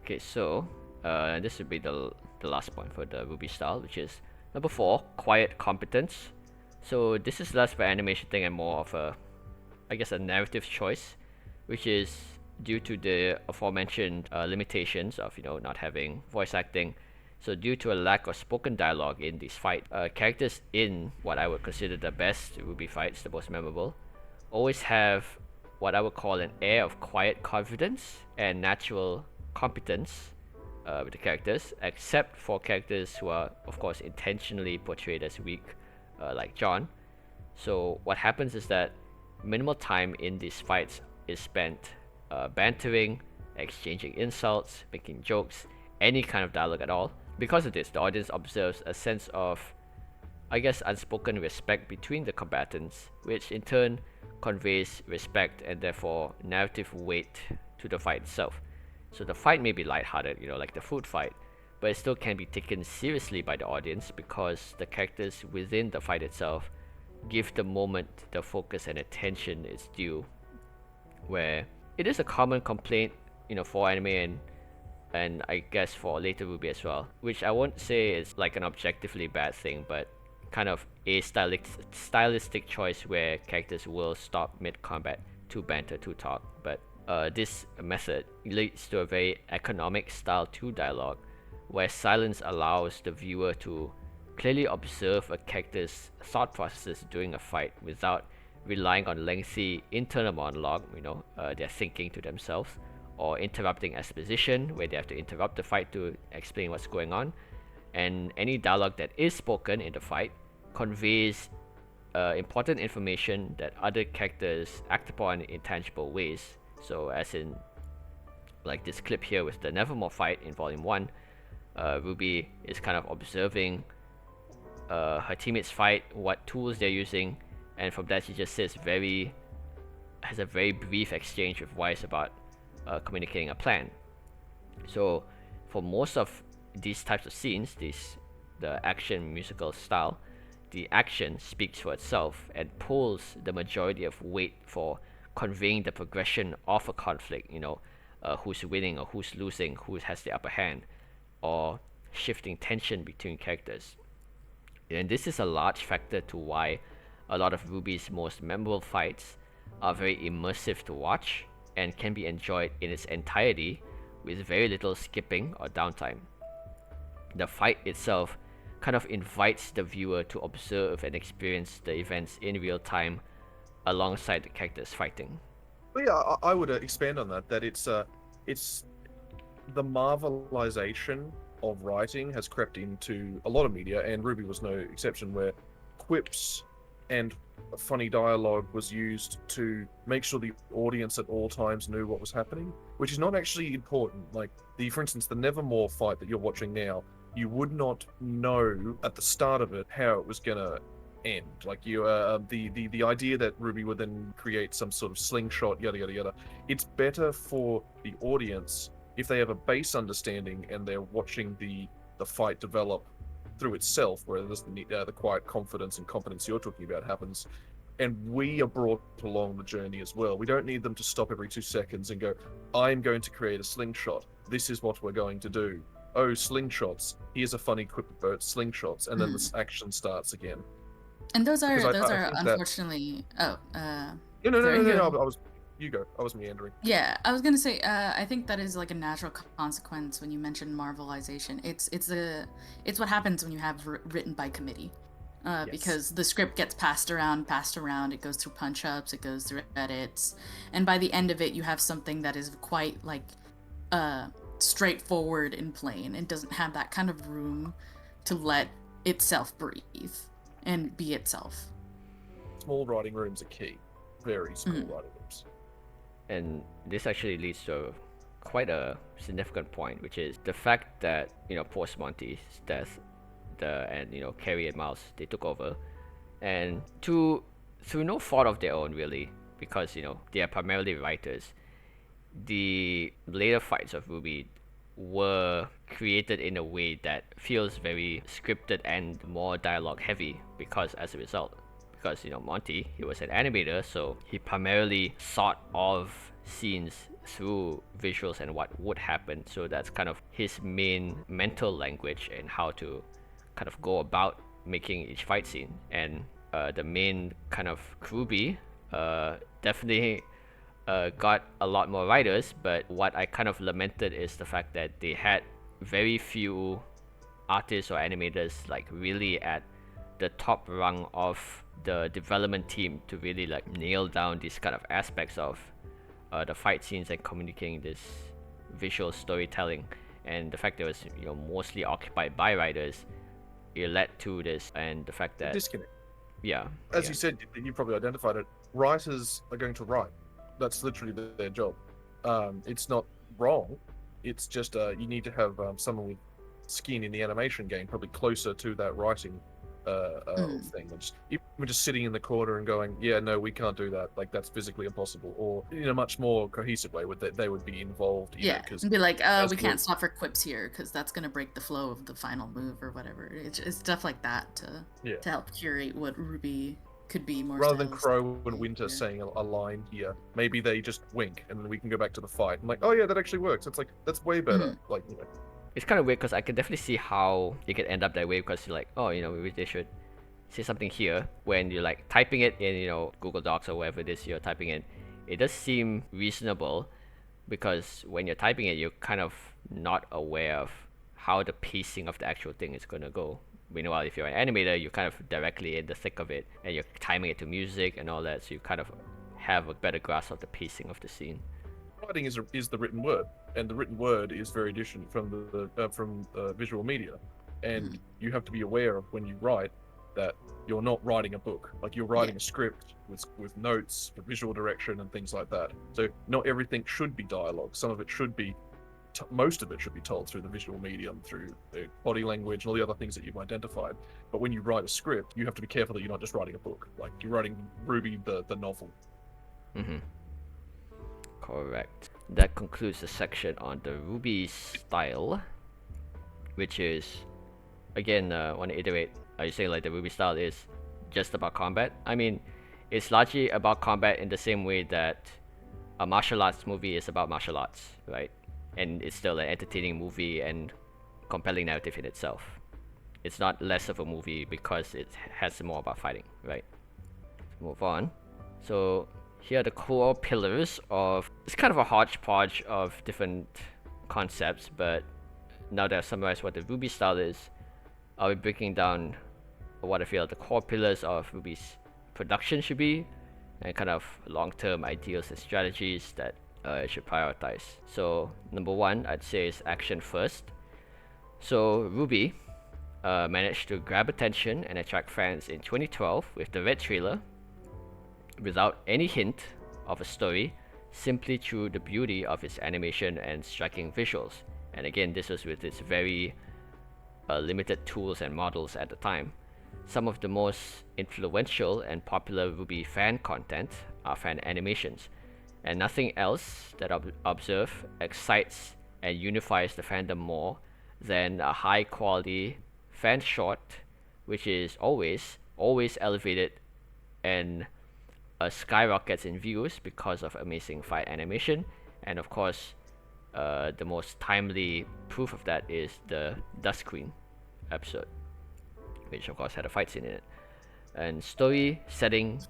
Okay, so this would be the last point for the Ruby style, which is number 4, quiet competence. So this is less of an animation thing and more of a, I guess, a narrative choice, which is due to the aforementioned limitations of, not having voice acting. So due to a lack of spoken dialogue in these fights, characters in what I would consider the best Ruby fights, the most memorable, always have what I would call an air of quiet confidence and natural competence with the characters, except for characters who are, of course, intentionally portrayed as weak, like John. So what happens is that minimal time in these fights is spent bantering, exchanging insults, making jokes, any kind of dialogue at all. Because of this, the audience observes a sense of, I guess, unspoken respect between the combatants, which in turn conveys respect and therefore narrative weight to the fight itself. So the fight may be lighthearted, like the food fight, but it still can be taken seriously by the audience because the characters within the fight itself give the moment the focus and attention it's due. Where it is a common complaint, for anime and I guess for later Ruby as well, which I won't say is like an objectively bad thing, but kind of a stylistic choice where characters will stop mid-combat to banter, to talk. But this method leads to a very economic style to dialogue, where silence allows the viewer to clearly observe a character's thought processes during a fight without relying on lengthy internal monologue, they're thinking to themselves, or interrupting exposition, where they have to interrupt the fight to explain what's going on. And any dialogue that is spoken in the fight conveys important information that other characters act upon in tangible ways. So as in, like this clip here with the Nevermore fight in Volume 1, Ruby is kind of observing her teammates fight, what tools they're using, and from that she just has a very brief exchange with Wise about communicating a plan. So for most of these types of scenes, the action musical style, the action speaks for itself and pulls the majority of weight for conveying the progression of a conflict, who's winning or who's losing, who has the upper hand, or shifting tension between characters. And this is a large factor to why a lot of Ruby's most memorable fights are very immersive to watch and can be enjoyed in its entirety with very little skipping or downtime. the fight itself kind of invites the viewer to observe and experience the events in real time alongside the characters fighting. But yeah, I would expand on that. That it's the marvelization of writing has crept into a lot of media, and RWBY was no exception, where quips and funny dialogue was used to make sure the audience at all times knew what was happening, which is not actually important. Like, for instance, the Nevermore fight that you're watching now, you would not know at the start of it how it was gonna end. Like, the idea that RWBY would then create some sort of slingshot, yada yada yada. It's better for the audience if they have a base understanding and they're watching the fight develop through itself, where there's the quiet confidence and competence you're talking about happens, and we are brought along the journey as well. We don't need them to stop every 2 seconds and go, I'm going to create a slingshot. This is what we're going to do. Oh, slingshots. Here's a funny quip about slingshots, and then the action starts again. And those are unfortunately. No. You go. I was meandering. Yeah, I was gonna say. I think that is like a natural consequence when you mention marvelization. It's what happens when you have written by committee, Yes. because the script gets passed around. It goes through punch ups. It goes through edits, and by the end of it, you have something that is quite like straightforward and plain, and doesn't have that kind of room to let itself breathe and be itself. Small writing rooms are key. Very small writing rooms. And this actually leads to quite a significant point, which is the fact that, post Monty's death, Carrie and Miles, they took over, and through no fault of their own really, because they are primarily writers. The later fights of RWBY were created in a way that feels very scripted and more dialogue heavy, because as a result, because Monty, he was an animator, so he primarily thought of scenes through visuals and what would happen. So that's kind of his main mental language and how to kind of go about making each fight scene. And the main kind of RWBY definitely got a lot more writers, but what I kind of lamented is the fact that they had very few artists or animators like really at the top rung of the development team to really like nail down these kind of aspects of the fight scenes and communicating this visual storytelling. And the fact that it was mostly occupied by writers, it led to this, and the fact that disconnect. Yeah. As you said, you probably identified it. Writers are going to write. That's literally their job. It's not wrong. It's just you need to have someone with skin in the animation game, probably closer to that writing thing. Even just sitting in the corner and going, yeah, no, we can't do that. Like, that's physically impossible. Or in a much more cohesive way, they would be involved. And be like, we can't stop for quips here because that's going to break the flow of the final move or whatever. It's stuff like that to help curate what RWBY could be more. Rather than Crow and Winter saying a line here, maybe they just wink and then we can go back to the fight. I'm like, oh yeah, that actually works. It's like, that's way better. Like, It's kind of weird because I can definitely see how it could end up that way, because you're like, oh, maybe they should say something here when you're like typing it in, Google Docs or whatever it is you're typing in. It does seem reasonable, because when you're typing it, you're kind of not aware of how the pacing of the actual thing is going to go. Meanwhile, if you're an animator, you're kind of directly in the thick of it, and you're timing it to music and all that, so you kind of have a better grasp of the pacing of the scene. Writing is the written word, and the written word is very different from the visual media, and you have to be aware of when you write that you're not writing a book. Like, you're writing a script with notes for visual direction and things like that. So not everything should be dialogue. Some of it should be, most of it should be told through the visual medium, through the body language and all the other things that you've identified. But when you write a script, you have to be careful that you're not just writing a book. Like, you're writing RWBY the novel. Correct. That concludes the section on the RWBY style, which is, again, I want to iterate. Are you saying like the RWBY style is just about combat? I mean, it's largely about combat in the same way that a martial arts movie is about martial arts, right? And it's still an entertaining movie and compelling narrative in itself. It's not less of a movie because it has more about fighting, right? Let's move on. So here are the core pillars of, it's kind of a hodgepodge of different concepts, but now that I've summarized what the RWBY style is, I'll be breaking down what I feel the core pillars of RWBY's production should be, and kind of long-term ideals and strategies that it should prioritize. So number one, I'd say, is action first. So RWBY managed to grab attention and attract fans in 2012 with the Red trailer, without any hint of a story, simply through the beauty of its animation and striking visuals. And again, this was with its very limited tools and models at the time. Some of the most influential and popular RWBY fan content are fan animations, and nothing else that I observe excites and unifies the fandom more than a high quality fan short, which is always elevated and skyrockets in views because of amazing fight animation. And of course, the most timely proof of that is the Dust Queen episode, which of course had a fight scene in it. And story, setting,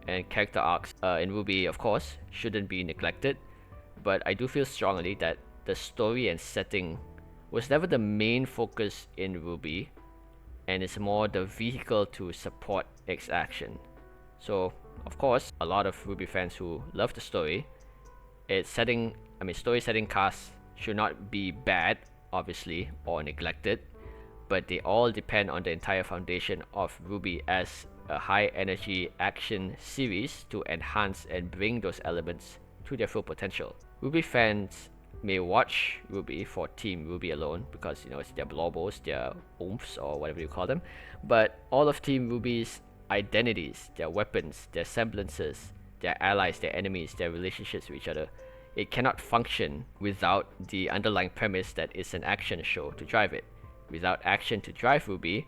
and character arcs in RWBY, of course, shouldn't be neglected, but I do feel strongly that the story and setting was never the main focus in RWBY, and it's more the vehicle to support its action. So, of course, a lot of RWBY fans who love the story, story setting casts should not be bad, obviously, or neglected, but they all depend on the entire foundation of RWBY as a high energy action series to enhance and bring those elements to their full potential. RWBY fans may watch RWBY for Team RWBY alone because it's their blobos, their oomphs, or whatever you call them, but all of Team RWBY's identities, their weapons, their semblances, their allies, their enemies, their relationships with each other, it cannot function without the underlying premise that it's an action show to drive it. Without action to drive RWBY,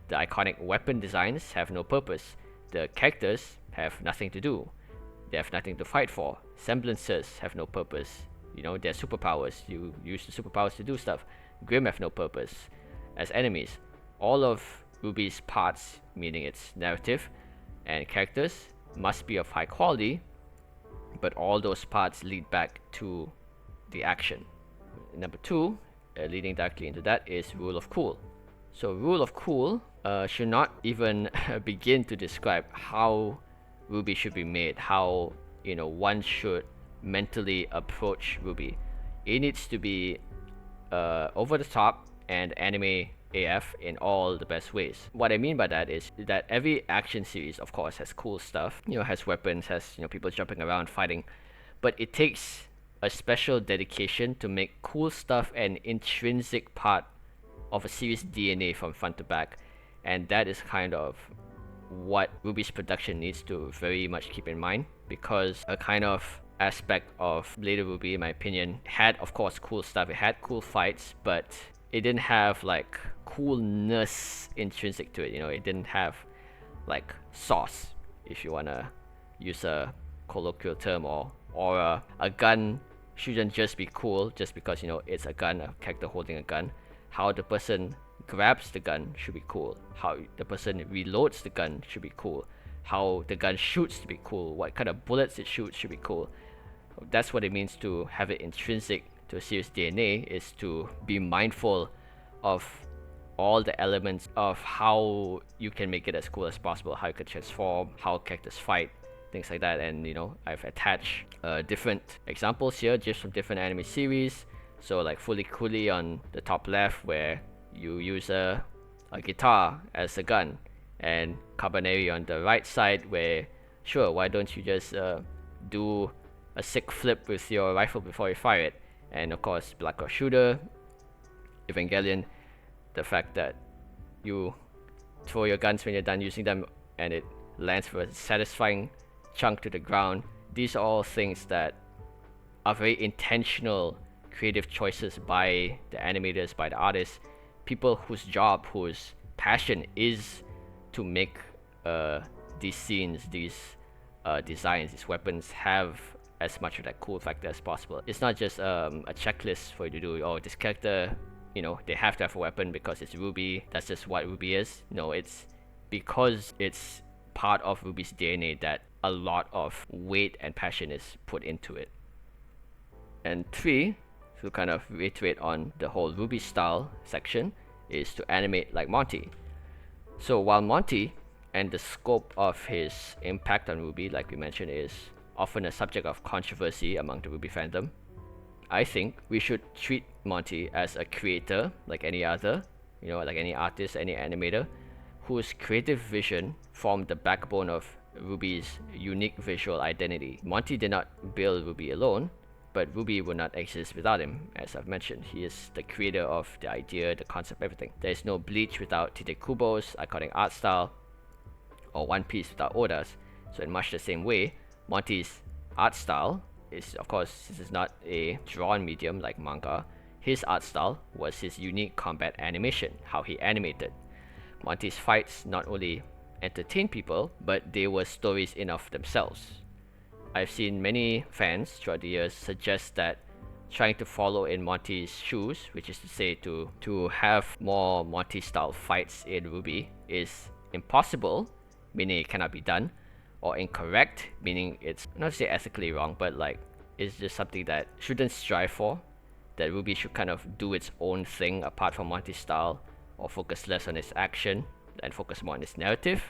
the iconic weapon designs have no purpose. The characters have nothing to do. They have nothing to fight for. Semblances have no purpose. They're superpowers. You use the superpowers to do stuff. Grim have no purpose as enemies. All of RWBY's parts, meaning its narrative and characters, must be of high quality, but all those parts lead back to the action. Number two, leading directly into that, is rule of cool. So rule of cool should not even begin to describe how RWBY should be made, how one should mentally approach RWBY. It needs to be over the top and anime AF in all the best ways. What I mean by that is that every action series, of course, has cool stuff, has weapons, has people jumping around fighting, but it takes a special dedication to make cool stuff an intrinsic part of a series DNA from front to back, and that is kind of what RWBY's production needs to very much keep in mind, because a kind of aspect of later RWBY, in my opinion, had of course cool stuff. It had cool fights, but it didn't have like coolness intrinsic to it. It didn't have like sauce, if you wanna use a colloquial term, or a gun shouldn't just be cool just because it's a gun, a character holding a gun. How the person grabs the gun should be cool. How the person reloads the gun should be cool. How the gun shoots to be cool. What kind of bullets it shoots should be cool. That's what it means to have it intrinsic to a series DNA, is to be mindful of all the elements of how you can make it as cool as possible, how you can transform, how characters fight, things like that. And I've attached different examples here just from different anime series. So like Fully Cooley on the top left, where you use a guitar as a gun, and Cabaneri on the right side, where sure, why don't you just do a sick flip with your rifle before you fire it. And of course Black Ops Shooter, Evangelion, the fact that you throw your guns when you're done using them and it lands for a satisfying chunk to the ground. These are all things that are very intentional creative choices by the animators, by the artists, people whose job, whose passion is to make these scenes, these designs, these weapons have as much of that cool factor as possible. It's not just a checklist for you to do, oh, this character, they have to have a weapon because it's RWBY, that's just what RWBY is. No, it's because it's part of RWBY's DNA that a lot of weight and passion is put into it. And three, to kind of reiterate on the whole RWBY style section, is to animate like Monty. So while Monty and the scope of his impact on RWBY, like we mentioned, is often a subject of controversy among the RWBY fandom, I think we should treat Monty as a creator like any other, like any artist, any animator, whose creative vision formed the backbone of RWBY's unique visual identity. Monty did not build RWBY alone, but RWBY would not exist without him. As I've mentioned, he is the creator of the idea, the concept, everything. There is no Bleach without Tite Kubo's iconic art style, or One Piece without Oda's. So in much the same way, Monty's art style is, of course, this is not a drawn medium like manga. His art style was his unique combat animation, how he animated. Monty's fights not only entertained people, but they were stories in of themselves. I've seen many fans throughout the years suggest that trying to follow in Monty's shoes, which is to say to have more Monty style fights in RWBY, is impossible, meaning it cannot be done, or incorrect, meaning it's not to say ethically wrong, but like it's just something that shouldn't strive for, that RWBY should kind of do its own thing apart from Monty's style, or focus less on its action and focus more on its narrative.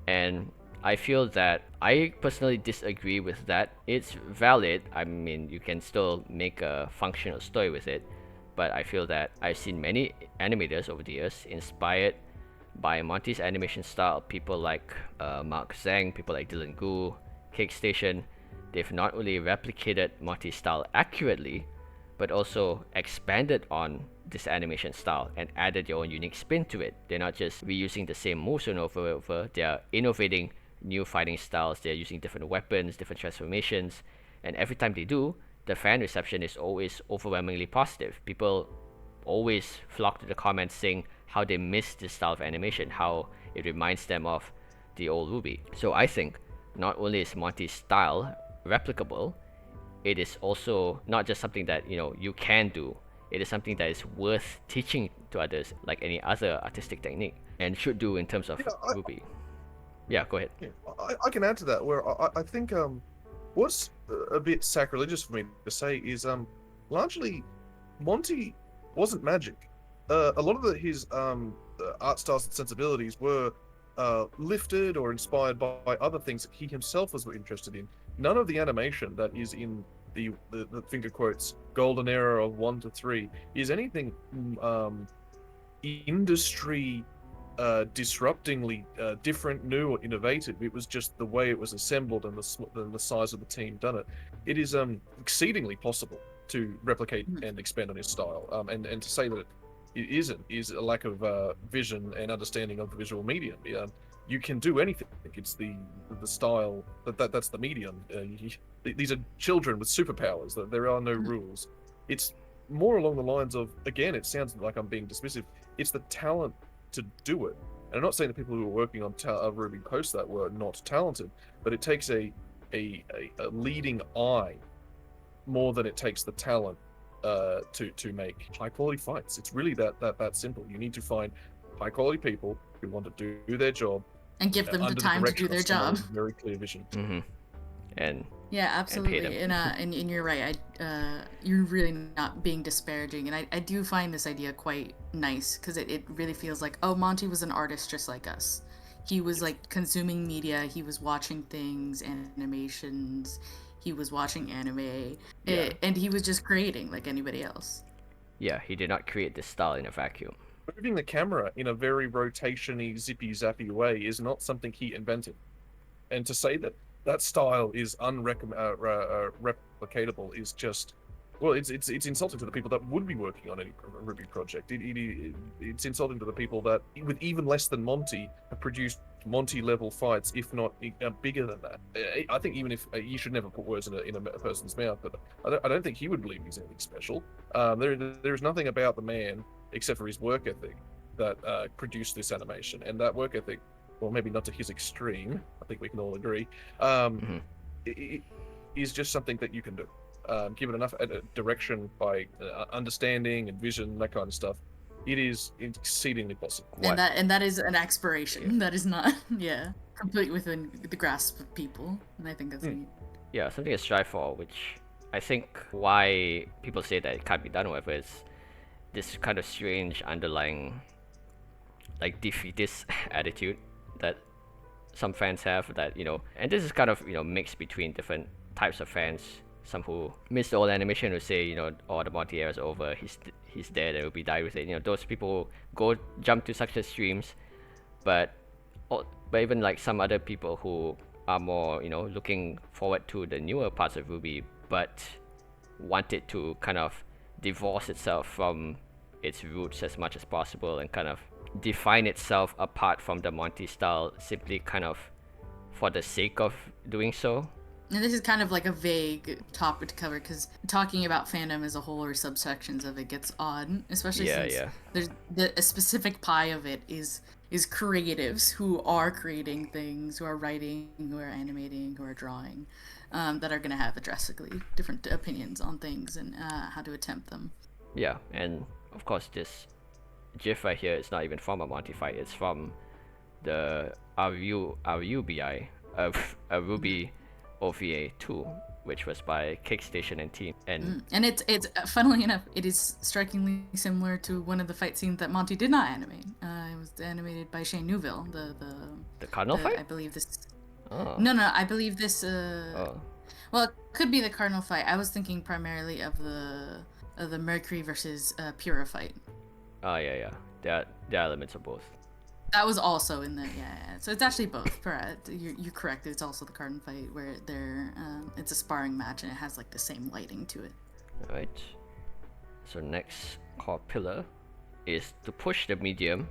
And I feel that I personally disagree with that. It's valid. I mean, you can still make a functional story with it, but I feel that I've seen many animators over the years inspired by Monty's animation style. People like Mark Zhang, people like Dylan Gu, Cake Station. They've not only replicated Monty's style accurately, but also expanded on this animation style and added their own unique spin to it. They're not just reusing the same moves over and over. They are innovating new fighting styles. They're using different weapons, different transformations, and every time they do, the fan reception is always overwhelmingly positive. People always flock to the comments saying how they miss this style of animation, how it reminds them of the old RWBY. So I think not only is Monty's style replicable, it is also not just something that you can do. It is something that is worth teaching to others, like any other artistic technique, and should do in terms of RWBY. Yeah, go ahead. Yeah, I can add to that, where I think what's a bit sacrilegious for me to say is largely Monty wasn't magic. A lot of his art styles and sensibilities were lifted or inspired by other things that he himself was interested in. None of the animation that is in the finger quotes golden era of 1 to 3 is anything industry disruptingly different, new, or innovative. It was just the way it was assembled and the size of the team done it. It is exceedingly possible to replicate and expand on his style. And to say that it isn't is a lack of vision and understanding of the visual medium. You can do anything. It's the style that's the medium. These are children with superpowers. There are no rules. It's more along the lines of, again, it sounds like I'm being dismissive. It's the talent to do it. And I'm not saying the people who were working on RWBY post that were not talented, but it takes a leading eye more than it takes the talent to make high quality fights. It's really that simple. You need to find high quality people who want to do their job and give them the time to do their job. Very clear vision. Mm-hmm. And yeah, absolutely. And you're right. You're really not being disparaging, and I do find this idea quite nice, because it really feels like, oh, Monty was an artist just like us. He was like consuming media. He was watching things, animations. He was watching anime, and he was just creating like anybody else. Yeah, he did not create this style in a vacuum. Moving the camera in a very rotation-y, zippy-zappy way is not something he invented. And to say that style is replicatable is just, well, it's insulting to the people that would be working on any RWBY project. It's insulting to the people that, with even less than Monty, have produced Monty-level fights, if not bigger than that. I think even if you should never put words in a person's mouth, but I don't think he would believe he's anything special. There is nothing about the man, except for his work ethic, that produced this animation. And that work ethic, well, maybe not to his extreme, I think we can all agree, it is just something that you can do. Given enough direction by understanding and vision, that kind of stuff, it is exceedingly possible. And that is an aspiration. That is not, completely within the grasp of people. And I think that's neat. Yeah, something to strive for, which I think why people say that it can't be done, however, is this kind of strange underlying like defeatist attitude that some fans have, that and this is kind of mixed between different types of fans. Some who miss the old animation who say oh, the Monty era is over, he's dead, and will be die with it. Those people go jump to such streams, but but even like some other people who are more looking forward to the newer parts of RWBY, but want it to kind of divorce itself from its roots as much as possible and kind of define itself apart from the Monty style, simply kind of for the sake of doing so. And this is kind of like a vague topic to cover, because talking about fandom as a whole or subsections of it gets odd, especially since there's a specific pie of it is creatives who are creating things, who are writing, who are animating, who are drawing, that are going to have drastically different opinions on things and how to attempt them. Yeah, and of course this GIF right here is not even from a Monty fight, it's from the RWBY, RWBY OVA 2, which was by Kickstation and Team. And it's funnily enough, it is strikingly similar to one of the fight scenes that Monty did not animate. It was animated by Shane Newville. The Cardinal fight? I believe this. Oh. No, I believe this. Well, it could be the Cardinal fight. I was thinking primarily of the Mercury versus Pura fight. Oh yeah. There are elements of both. That was also in the So it's actually both. You're correct. It's also the Cardinal fight where it's a sparring match and it has like the same lighting to it. All right. So next core pillar is to push the medium.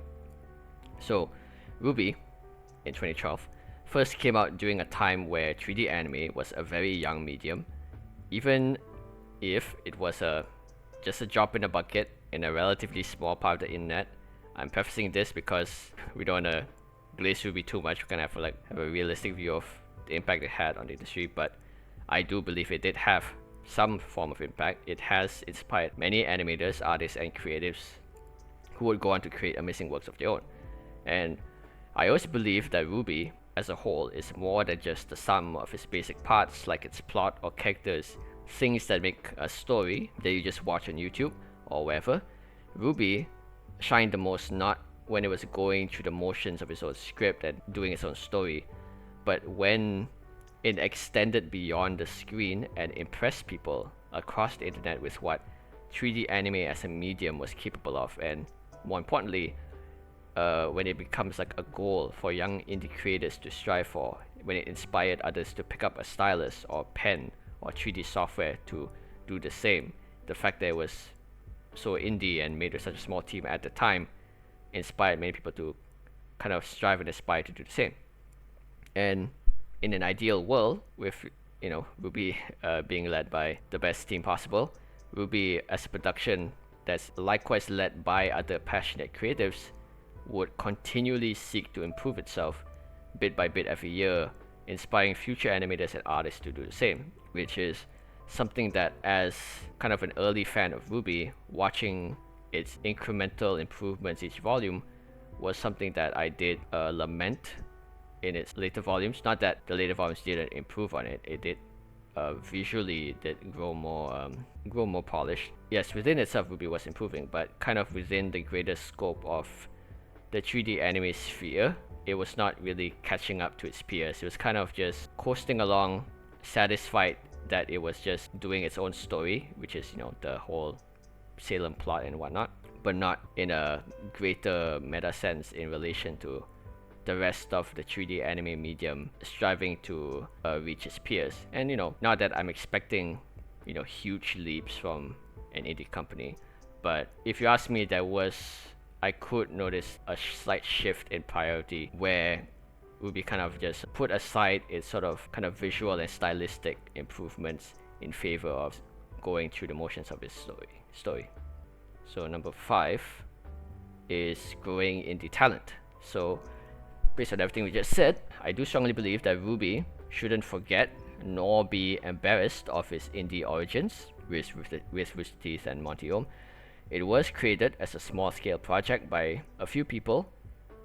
So RWBY in 2012 first came out during a time where 3D anime was a very young medium, even if it was just a drop in the bucket in a relatively small part of the internet. I'm prefacing this because we don't want to glaze RWBY too much. We're gonna have a realistic view of the impact it had on the industry, but I do believe it did have some form of impact. It has inspired many animators, artists, and creatives who would go on to create amazing works of their own. And I also believe that RWBY as a whole is more than just the sum of its basic parts, like its plot or characters, things that make a story that you just watch on YouTube or wherever. RWBY shined the most not when it was going through the motions of its own script and doing its own story, but when it extended beyond the screen and impressed people across the internet with what 3D anime as a medium was capable of, and more importantly, when it becomes like a goal for young indie creators to strive for, when it inspired others to pick up a stylus or pen or 3D software to do the same. The fact that it was so indie and made with such a small team at the time inspired many people to kind of strive and aspire to do the same. And in an ideal world, with RWBY being led by the best team possible, RWBY as a production that's likewise led by other passionate creatives would continually seek to improve itself bit by bit every year, inspiring future animators and artists to do the same, which is something that, as kind of an early fan of RWBY, watching its incremental improvements each volume was something that I did lament in its later volumes. Not that the later volumes didn't improve on it, it did visually did grow more polished. Yes, within itself RWBY was improving, but kind of within the greater scope of the 3D anime sphere, it was not really catching up to its peers. It was kind of just coasting along, satisfied that it was just doing its own story, which is the whole Salem plot and whatnot, but not in a greater meta sense in relation to the rest of the 3D anime medium striving to reach its peers. And not that I'm expecting huge leaps from an indie company, but if you ask me, I could notice a slight shift in priority where RWBY kind of just put aside its sort of kind of visual and stylistic improvements in favor of going through the motions of its story. So number 5 is growing indie talent. So based on everything we just said, I do strongly believe that RWBY shouldn't forget nor be embarrassed of its indie origins with Rooster Teeth and Monty Ohm. It was created as a small-scale project by a few people,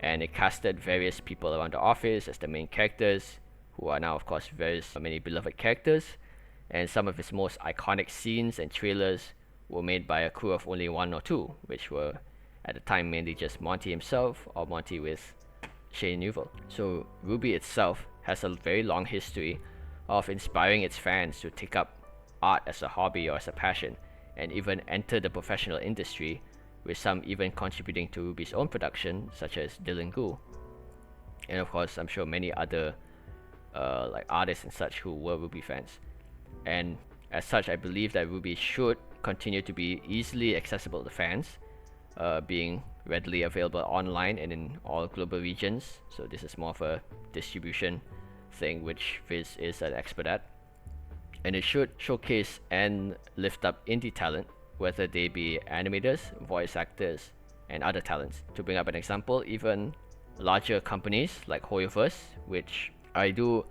and it casted various people around the office as the main characters, who are now of course many beloved characters. and some of his most iconic scenes and trailers were made by a crew of only one or two, which were at the time mainly just Monty himself or Monty with Shane Newell. So RWBY itself has a very long history of inspiring its fans to take up art as a hobby or as a passion, and even enter the professional industry, with some even contributing to RWBY's own production, such as Dylan Gu. And of course, I'm sure many other like artists and such who were RWBY fans. And as such, I believe that RWBY should continue to be easily accessible to fans, being readily available online and in all global regions. So this is more of a distribution thing, which VIZ is an expert at. And it should showcase and lift up indie talent, whether they be animators, voice actors, and other talents. To bring up an example, even larger companies like HoYoverse, which I do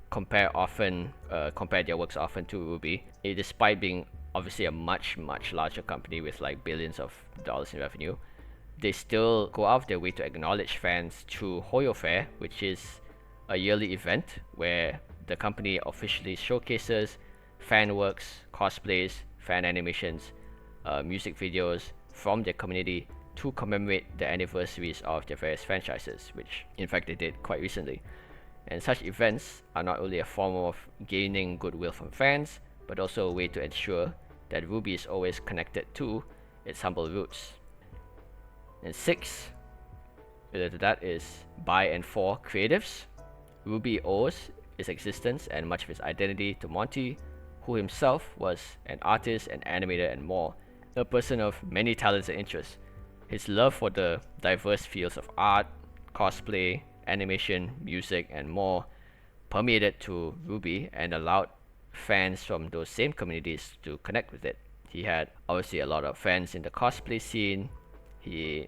compare their works often to RWBY, despite being obviously a much larger company with like billions of dollars in revenue, they still go out of their way to acknowledge fans through Hoyo Fair, which is a yearly event where the company officially showcases fan works, cosplays, fan animations, music videos from their community to commemorate the anniversaries of their various franchises, which in fact they did quite recently. And such events are not only a form of gaining goodwill from fans, but also a way to ensure that RWBY is always connected to its humble roots. And 6, related to that, is by and for creatives. RWBY owes its existence and much of its identity to Monty, who himself was an artist, an animator, and more, a person of many talents and interests. His love for the diverse fields of art, cosplay, animation, music, and more permeated to RWBY and allowed fans from those same communities to connect with it. He had obviously a lot of fans in the cosplay scene. He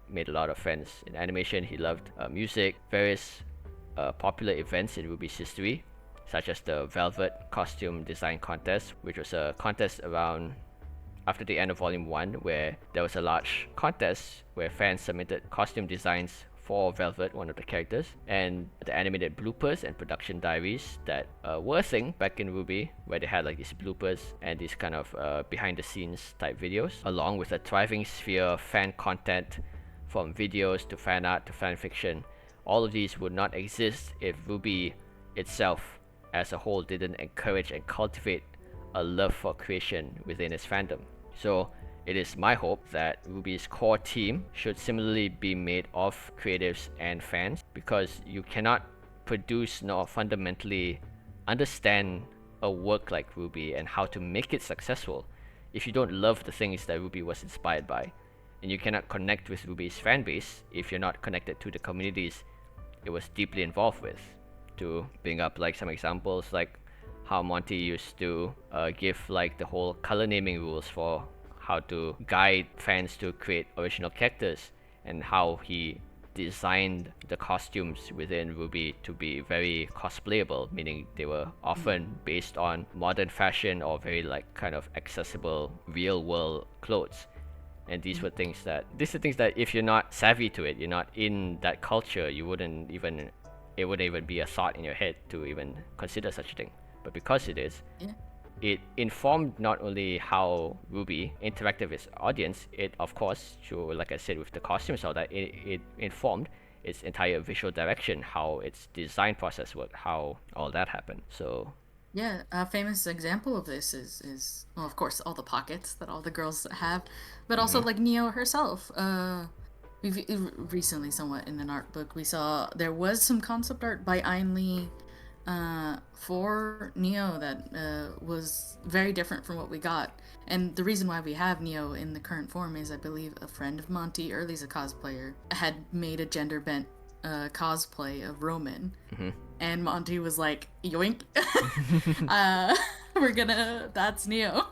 made a lot of friends in animation. He loved music, various popular events in RWBY's history, such as the Velvet Costume Design Contest, which was a contest around after the end of Volume 1, where there was a large contest where fans submitted costume designs for Velvet, one of the characters, and the animated bloopers and production diaries that were a thing back in RWBY, where they had like these bloopers and these kind of behind the scenes type videos, along with a thriving sphere of fan content, from videos to fan art to fan fiction. All of these would not exist if RWBY itself as a whole didn't encourage and cultivate a love for creation within its fandom. So it is my hope that RWBY's core team should similarly be made of creatives and fans, because you cannot produce nor fundamentally understand a work like RWBY and how to make it successful if you don't love the things that RWBY was inspired by. And you cannot connect with RWBY's fan base if you're not connected to the communities it was deeply involved with. To bring up like some examples, like how Monty used to give like the whole color naming rules for how to guide fans to create original characters, and how he designed the costumes within RWBY to be very cosplayable, meaning they were often based on modern fashion or very like kind of accessible real world clothes. And these are things that if you're not savvy to it, you're not in that culture, it wouldn't even be a thought in your head to even consider such a thing. But because it is, it informed not only how RWBY interacted with its audience, it of course, through, like I said, with the costumes, all that, it informed its entire visual direction, how its design process worked, how all that happened. So yeah, a famous example of this is well, of course, all the pockets that all the girls have, but also like Neo herself. We've recently, somewhat in an art book, we saw there was some concept art by Ainlee for Neo that was very different from what we got. And the reason why we have Neo in the current form is, I believe, a friend of Monty, Early's a cosplayer, had made a gender bent cosplay of Roman. And Monty was like, yoink. That's Neo.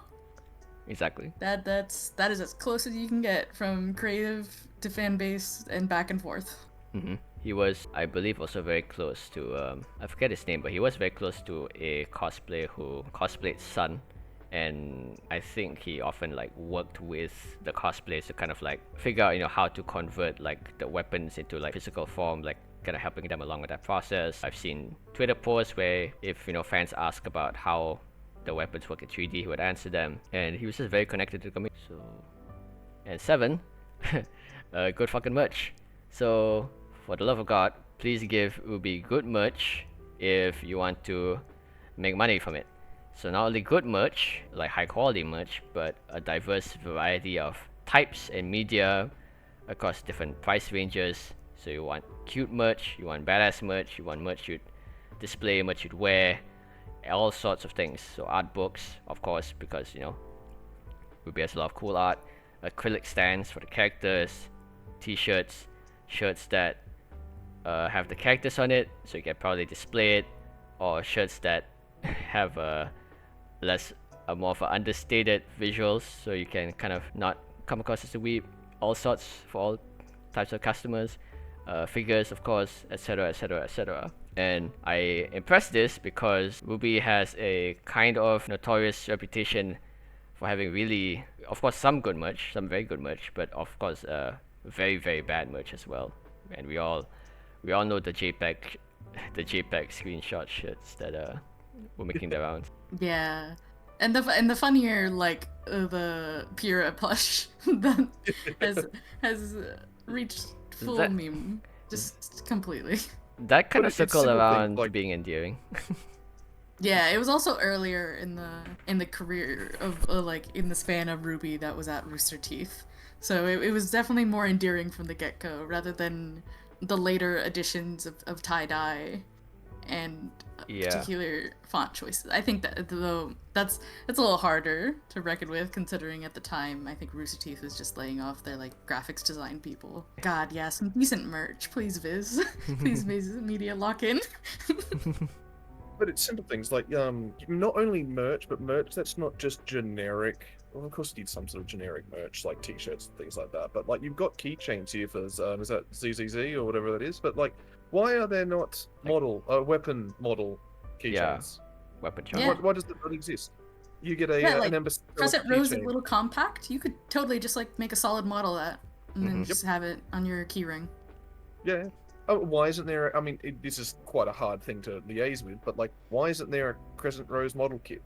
Exactly. That is as close as you can get from creative to fan base and back and forth. He was, I believe, also very close to, I forget his name, but he was very close to a cosplayer who cosplayed Sun. And I think he often like worked with the cosplayers to kind of like figure out, how to convert like the weapons into like physical form, like kind of helping them along with that process. I've seen Twitter posts where if fans ask about how the weapons work in 3D, he would answer them, and he was just very connected to the community. So, and 7, good fucking merch. So, for the love of God, please give RWBY good merch if you want to make money from it. So not only good merch, like high quality merch, but a diverse variety of types and media across different price ranges. So you want cute merch, you want badass merch, you want merch you'd display, merch you'd wear, all sorts of things. So art books, of course, because RWBY has a lot of cool art. Acrylic stands for the characters, t-shirts, shirts that have the characters on it, so you can proudly display it, or shirts that have a more of a understated visuals, so you can kind of not come across as a weeb. All sorts for all types of customers, figures, of course, etc., etc., etc. And I impress this because RWBY has a kind of notorious reputation for having really, of course, some good merch, some very good merch, but of course, very very bad merch as well. And we all know the JPEG screenshot shits that were making the rounds. Yeah, and the funnier the Pyrrha plush that has reached full meme just completely. That kind of circled around to being endearing. Yeah, it was also earlier in the career of in the span of RWBY that was at Rooster Teeth, so it was definitely more endearing from the get-go rather than the later editions of tie-dye and particular font choices. I think that though that's a little harder to reckon with, considering at the time I think Rooster Teeth was just laying off their graphics design people. God, yeah, some decent merch, please VIZ, please VIZ Media lock in. But it's simple things like not only merch, but merch that's not just generic. Well, of course you need some sort of generic merch like t-shirts and things like that. But you've got keychains here for is that ZZZ or whatever that is? But why are there not weapon model keychains? Yeah, weapon charm. Yeah. Why does that not exist? You get an embassy Crescent Rose is a little compact. You could totally just make a solid model of that and then just have it on your keyring. Yeah. Oh, why isn't there? I mean, this is quite a hard thing to liaise with, but why isn't there a Crescent Rose model kit?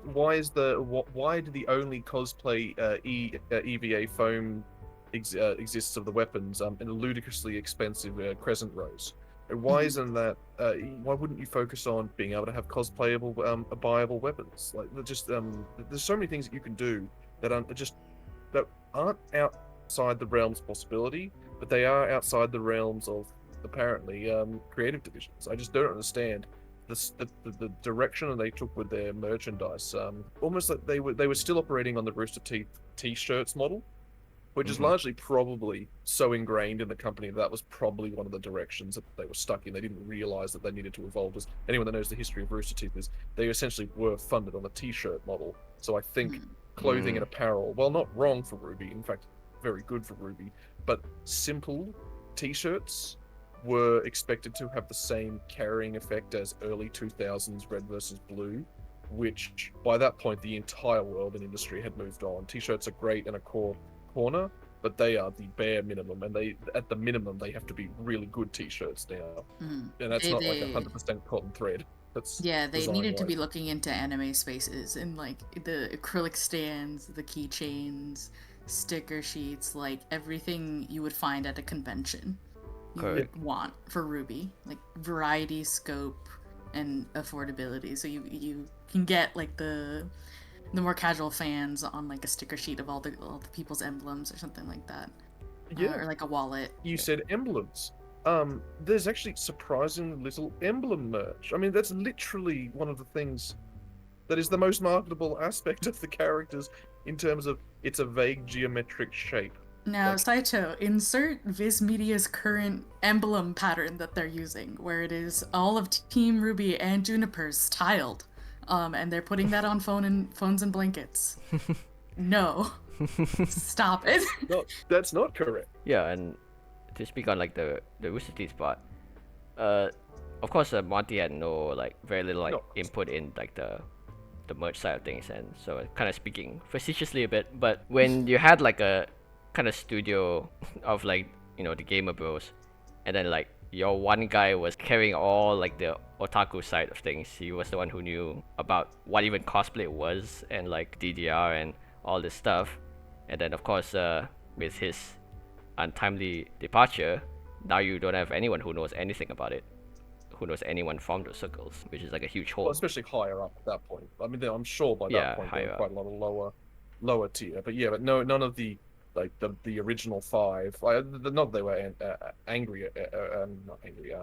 Why do the only cosplay EVA foam exists of the weapons in a ludicrously expensive Crescent Rose? Why isn't that? Why wouldn't you focus on being able to have cosplayable, buyable weapons? There's so many things that you can do that aren't outside the realm's possibility, but they are outside the realms of apparently creative divisions. I just don't understand the direction that they took with their merchandise. Almost like they were still operating on the Rooster Teeth t-shirts model, which is largely probably so ingrained in the company that was probably one of the directions that they were stuck in. They didn't realize that they needed to evolve. As anyone that knows the history of Rooster Teeth is, they essentially were funded on the t-shirt model. So I think clothing and apparel, while not wrong for RWBY, in fact, very good for RWBY, but simple t-shirts were expected to have the same carrying effect as early 2000s Red versus Blue, which by that point the entire world and industry had moved on. T-shirts are great in a corner, but they are the bare minimum, and at the minimum they have to be really good t-shirts now, and that's not 100% cotton thread. They needed to be looking into anime spaces and the acrylic stands, the keychains, sticker sheets, everything you would find at a convention you would want for RWBY, variety, scope, and affordability, so you can get the more casual fans on a sticker sheet of all the people's emblems or something like that, or a wallet. You said emblems. There's actually surprisingly little emblem merch. I mean, that's literally one of the things that is the most marketable aspect of the characters in terms of it's a vague geometric shape. Now, Saito, insert VIZ Media's current emblem pattern that they're using, where it is all of Team RWBY and Juniper's tiled, and they're putting that on phones and blankets. No. Stop it. No, that's not correct. Yeah, and to speak on the Rooster Teeth part, of course Monty had very little input in the merch side of things, and so kind of speaking facetiously a bit, but when you had a kind of studio of the Gamer Bros, and then your one guy was carrying all like the otaku side of things. He was the one who knew about what even cosplay was and like DDR and all this stuff. And then of course, with his untimely departure, now you don't have anyone who knows anything about it, who knows anyone from those circles, which is like a huge hole. Well, especially higher up at that point. I mean, I'm sure by that point there were quite a lot of lower tier. But yeah, but no, none of the like the original five. Not that they were angry, not angry,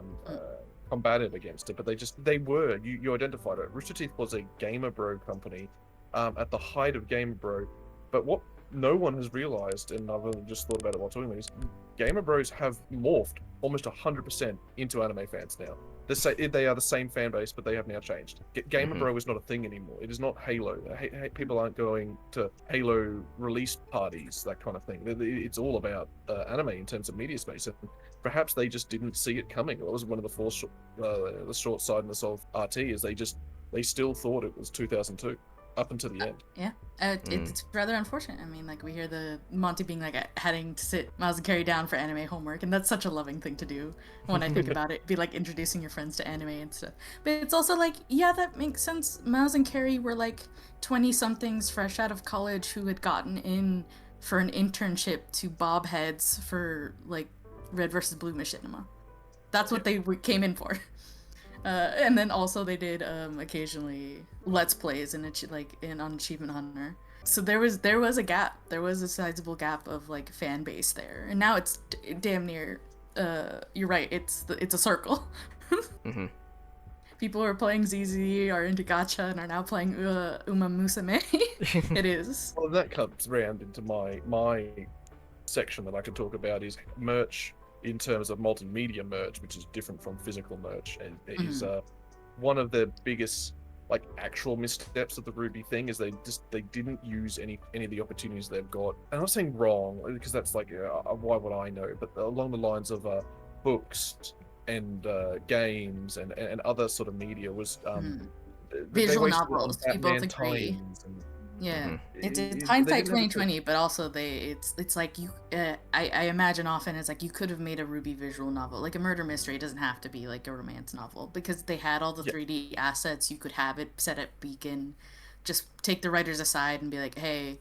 combative against it, but they were. You identified it. Rooster Teeth was a Gamer Bro company, at the height of Gamer Bro. But what no one has realized, and I've only just thought about it while talking about, is Gamer Bros have morphed almost 100% into anime fans now. They are the same fan base, but they have now changed. Gamer Bro is not a thing anymore. It is not Halo. People aren't going to Halo release parties, that kind of thing. It's all about anime in terms of media space. And perhaps they just didn't see it coming. That was one of the short-sightedness of RT, is they still thought it was 2002 up until the end. Yeah. It's rather unfortunate. I mean, like, we hear the Monty being like having to sit Miles and Carrie down for anime homework, and that's such a loving thing to do when I think about it. Be like introducing your friends to anime and stuff. But it's also like, yeah, that makes sense. Miles and Carrie were like 20-somethings fresh out of college who had gotten in for an internship to bob heads for like Red versus Blue Machinima. That's what they came in for. And then also they did occasionally Let's Plays on Achievement Hunter. So there was a gap. There was a sizable gap of like fan base there, and now it's damn near. You're right. It's a circle. Mm-hmm. People who are playing ZZ are into gacha and are now playing Uma Musume. It is. Well, that comes round into my section that I could talk about is merch. In terms of multimedia merch, which is different from physical merch, and is one of the biggest like actual missteps of the RWBY thing is they didn't use any of the opportunities they've got. And I'm not saying wrong, because that's like why would I know, but along the lines of books and games and other sort of media was visual novels. People agree. Yeah, it's hindsight 2020, but also it's like you. I imagine often it's like you could have made a RWBY visual novel, like a murder mystery. It doesn't have to be like a romance novel, because they had all the 3D assets. You could have it set at Beacon, just take the writers aside and be like, hey,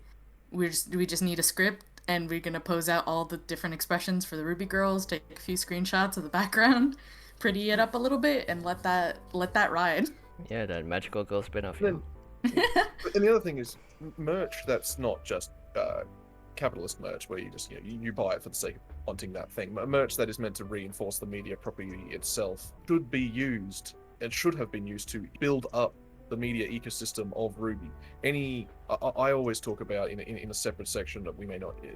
we just need a script, and we're gonna pose out all the different expressions for the RWBY girls. Take a few screenshots of the background, pretty it up a little bit, and let that ride. Yeah, that magical girl spin-off. And the other thing is merch that's not just capitalist merch where you just you buy it for the sake of wanting that thing. Merch that is meant to reinforce the media property itself should be used and should have been used to build up the media ecosystem of RWBY. I always talk about in a separate section that may not be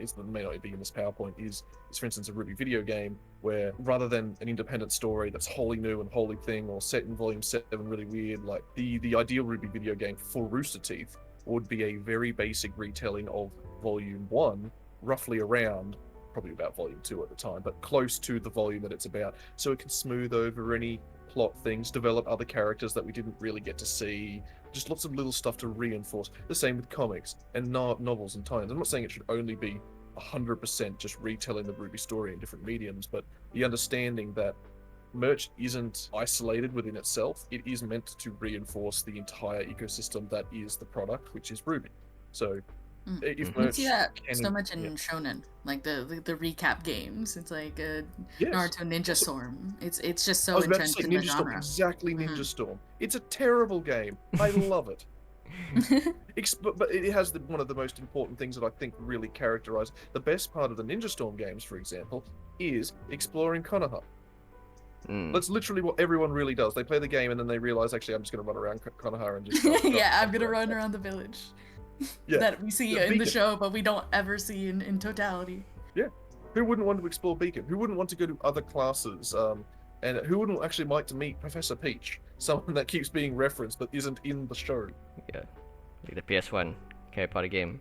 in this PowerPoint is for instance a RWBY video game where rather than an independent story that's wholly new and wholly thing or set in volume 7 really weird, like the ideal RWBY video game for Rooster Teeth would be a very basic retelling of volume 1, roughly around probably about volume 2 at the time, but close to the volume that it's about, so it can smooth over any plot things, develop other characters that we didn't really get to see, just lots of little stuff to reinforce. The same with comics and novels and tie-ins. I'm not saying it should only be 100% just retelling the RWBY story in different mediums, but the understanding that merch isn't isolated within itself. It is meant to reinforce the entire ecosystem that is the product, which is RWBY. So if merch, you see that so much in shonen, like the recap games. It's like Naruto Ninja Storm. It's just so entrenched in the genre. Exactly, Ninja Storm. It's a terrible game. I love it. But it has one of the most important things that I think really characterize the best part of the Ninja Storm games, for example, is exploring Konoha. That's literally what everyone really does. They play the game and then they realize, actually, I'm just going to run around Konoha and just... I'm going to run around the village. That we see in the show, but we don't ever see in totality. Yeah. Who wouldn't want to explore Beacon? Who wouldn't want to go to other classes? And who wouldn't actually like to meet Professor Peach? Someone that keeps being referenced but isn't in the show. Yeah. Like the PS1 Harry Potter game.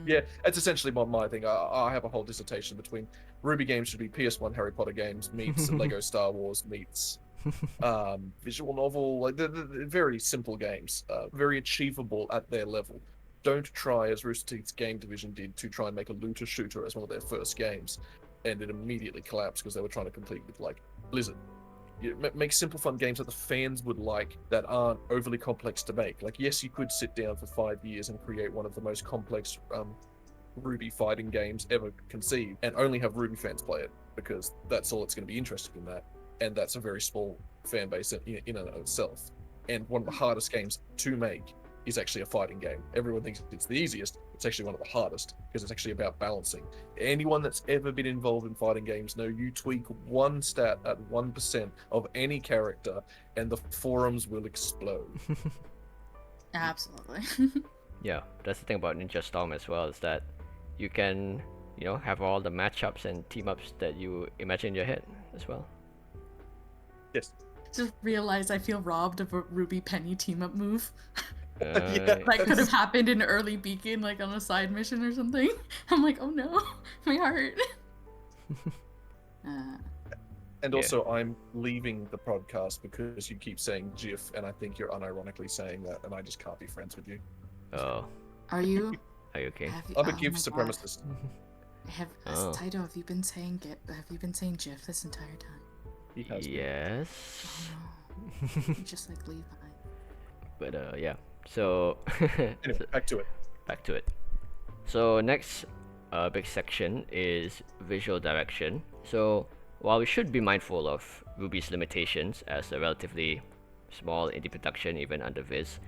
Yeah, it's essentially my thing. I have a whole dissertation between RWBY games should be PS1 Harry Potter games meets Lego Star Wars meets visual novel, like they're very simple games, very achievable at their level. Don't try, as Rooster Teeth's game division did, to try and make a looter shooter as one of their first games. and it immediately collapsed because they were trying to compete with like Blizzard. You make simple fun games that the fans would like, that aren't overly complex to make. Like, yes, you could sit down for 5 years and create one of the most complex RWBY fighting games ever conceived and only have RWBY fans play it, because that's all that's going to be interested in that, and that's a very small fan base in and of itself. And one of the hardest games to make is actually a fighting game. Everyone thinks it's the easiest. It's actually one of the hardest, because it's actually about balancing. Anyone that's ever been involved in fighting games know you tweak one stat at 1% of any character and the forums will explode. Absolutely. Yeah, that's the thing about Ninja Storm as well, is that you can, have all the matchups and team-ups that you imagine in your head as well. Yes. Just realized I feel robbed of a RWBY Penny team-up move. Yeah. That could have happened in early Beacon, like on a side mission or something. I'm like, oh no, my heart. And also, I'm leaving the podcast because you keep saying GIF, and I think you're unironically saying that, and I just can't be friends with you. Oh. Are you? Are you okay? I'm a GIF supremacist. Taito, have you been saying GIF this entire time? Yes. Oh no. You just like leave behind. But yeah. So anyway, back to it. So next big section is visual direction. So while we should be mindful of RWBY's limitations as a relatively small indie production even under VIZ,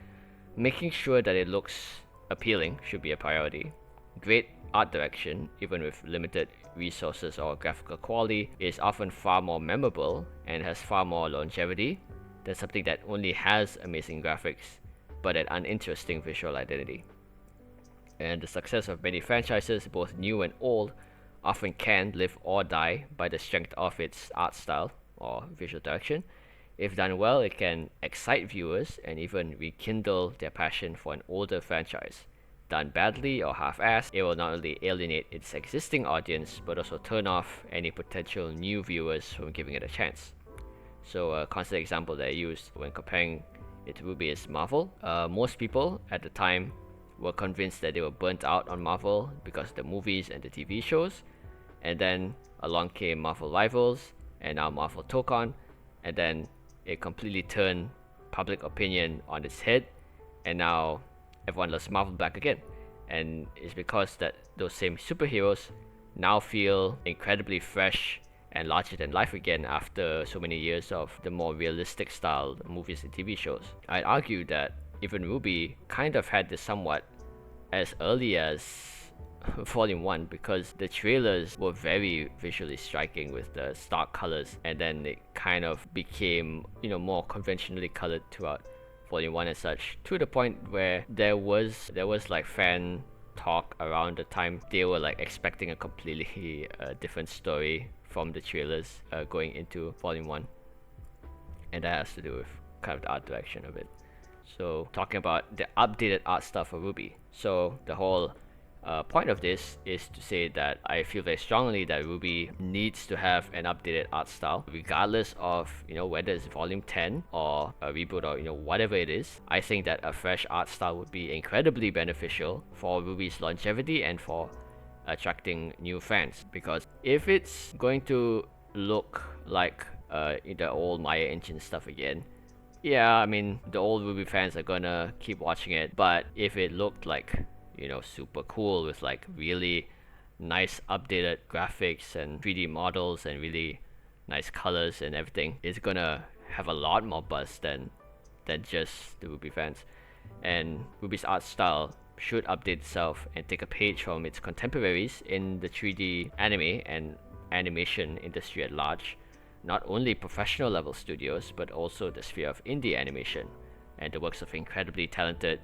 making sure that it looks appealing should be a priority. Great art direction, even with limited resources or graphical quality, is often far more memorable and has far more longevity than something that only has amazing graphics but an uninteresting visual identity. And the success of many franchises, both new and old, often can live or die by the strength of its art style or visual direction. If done well, it can excite viewers and even rekindle their passion for an older franchise. Done badly or half-assed, it will not only alienate its existing audience, but also turn off any potential new viewers from giving it a chance. So a constant example that I used when comparing it to RWBY is Marvel. Most people at the time were convinced that they were burnt out on Marvel because of the movies and the TV shows, and then along came Marvel Rivals and now Marvel Tokon, and then it completely turned public opinion on its head, and now everyone loves Marvel back again. And it's because that those same superheroes now feel incredibly fresh and larger than life again after so many years of the more realistic style movies and TV shows. I'd argue that even RWBY kind of had this somewhat as early as Volume 1, because the trailers were very visually striking with the stark colors, and then it kind of became, more conventionally colored throughout Volume 1 and such, to the point where there was like fan talk around the time they were like expecting a completely different story from the trailers going into Volume 1, and that has to do with kind of the art direction of it. So talking about the updated art style for RWBY, so the whole point of this is to say that I feel very strongly that RWBY needs to have an updated art style, regardless of whether it's Volume 10 or a reboot or whatever it is. I think that a fresh art style would be incredibly beneficial for RWBY's longevity and for attracting new fans, because if it's going to look like the old Maya engine stuff again, yeah, I mean the old RWBY fans are gonna keep watching it, but if it looked like super cool with like really nice updated graphics and 3D models and really nice colors and everything, it's gonna have a lot more buzz than just the RWBY fans. And RWBY's art style should update itself and take a page from its contemporaries in the 3D anime and animation industry at large, not only professional level studios but also the sphere of indie animation and the works of incredibly talented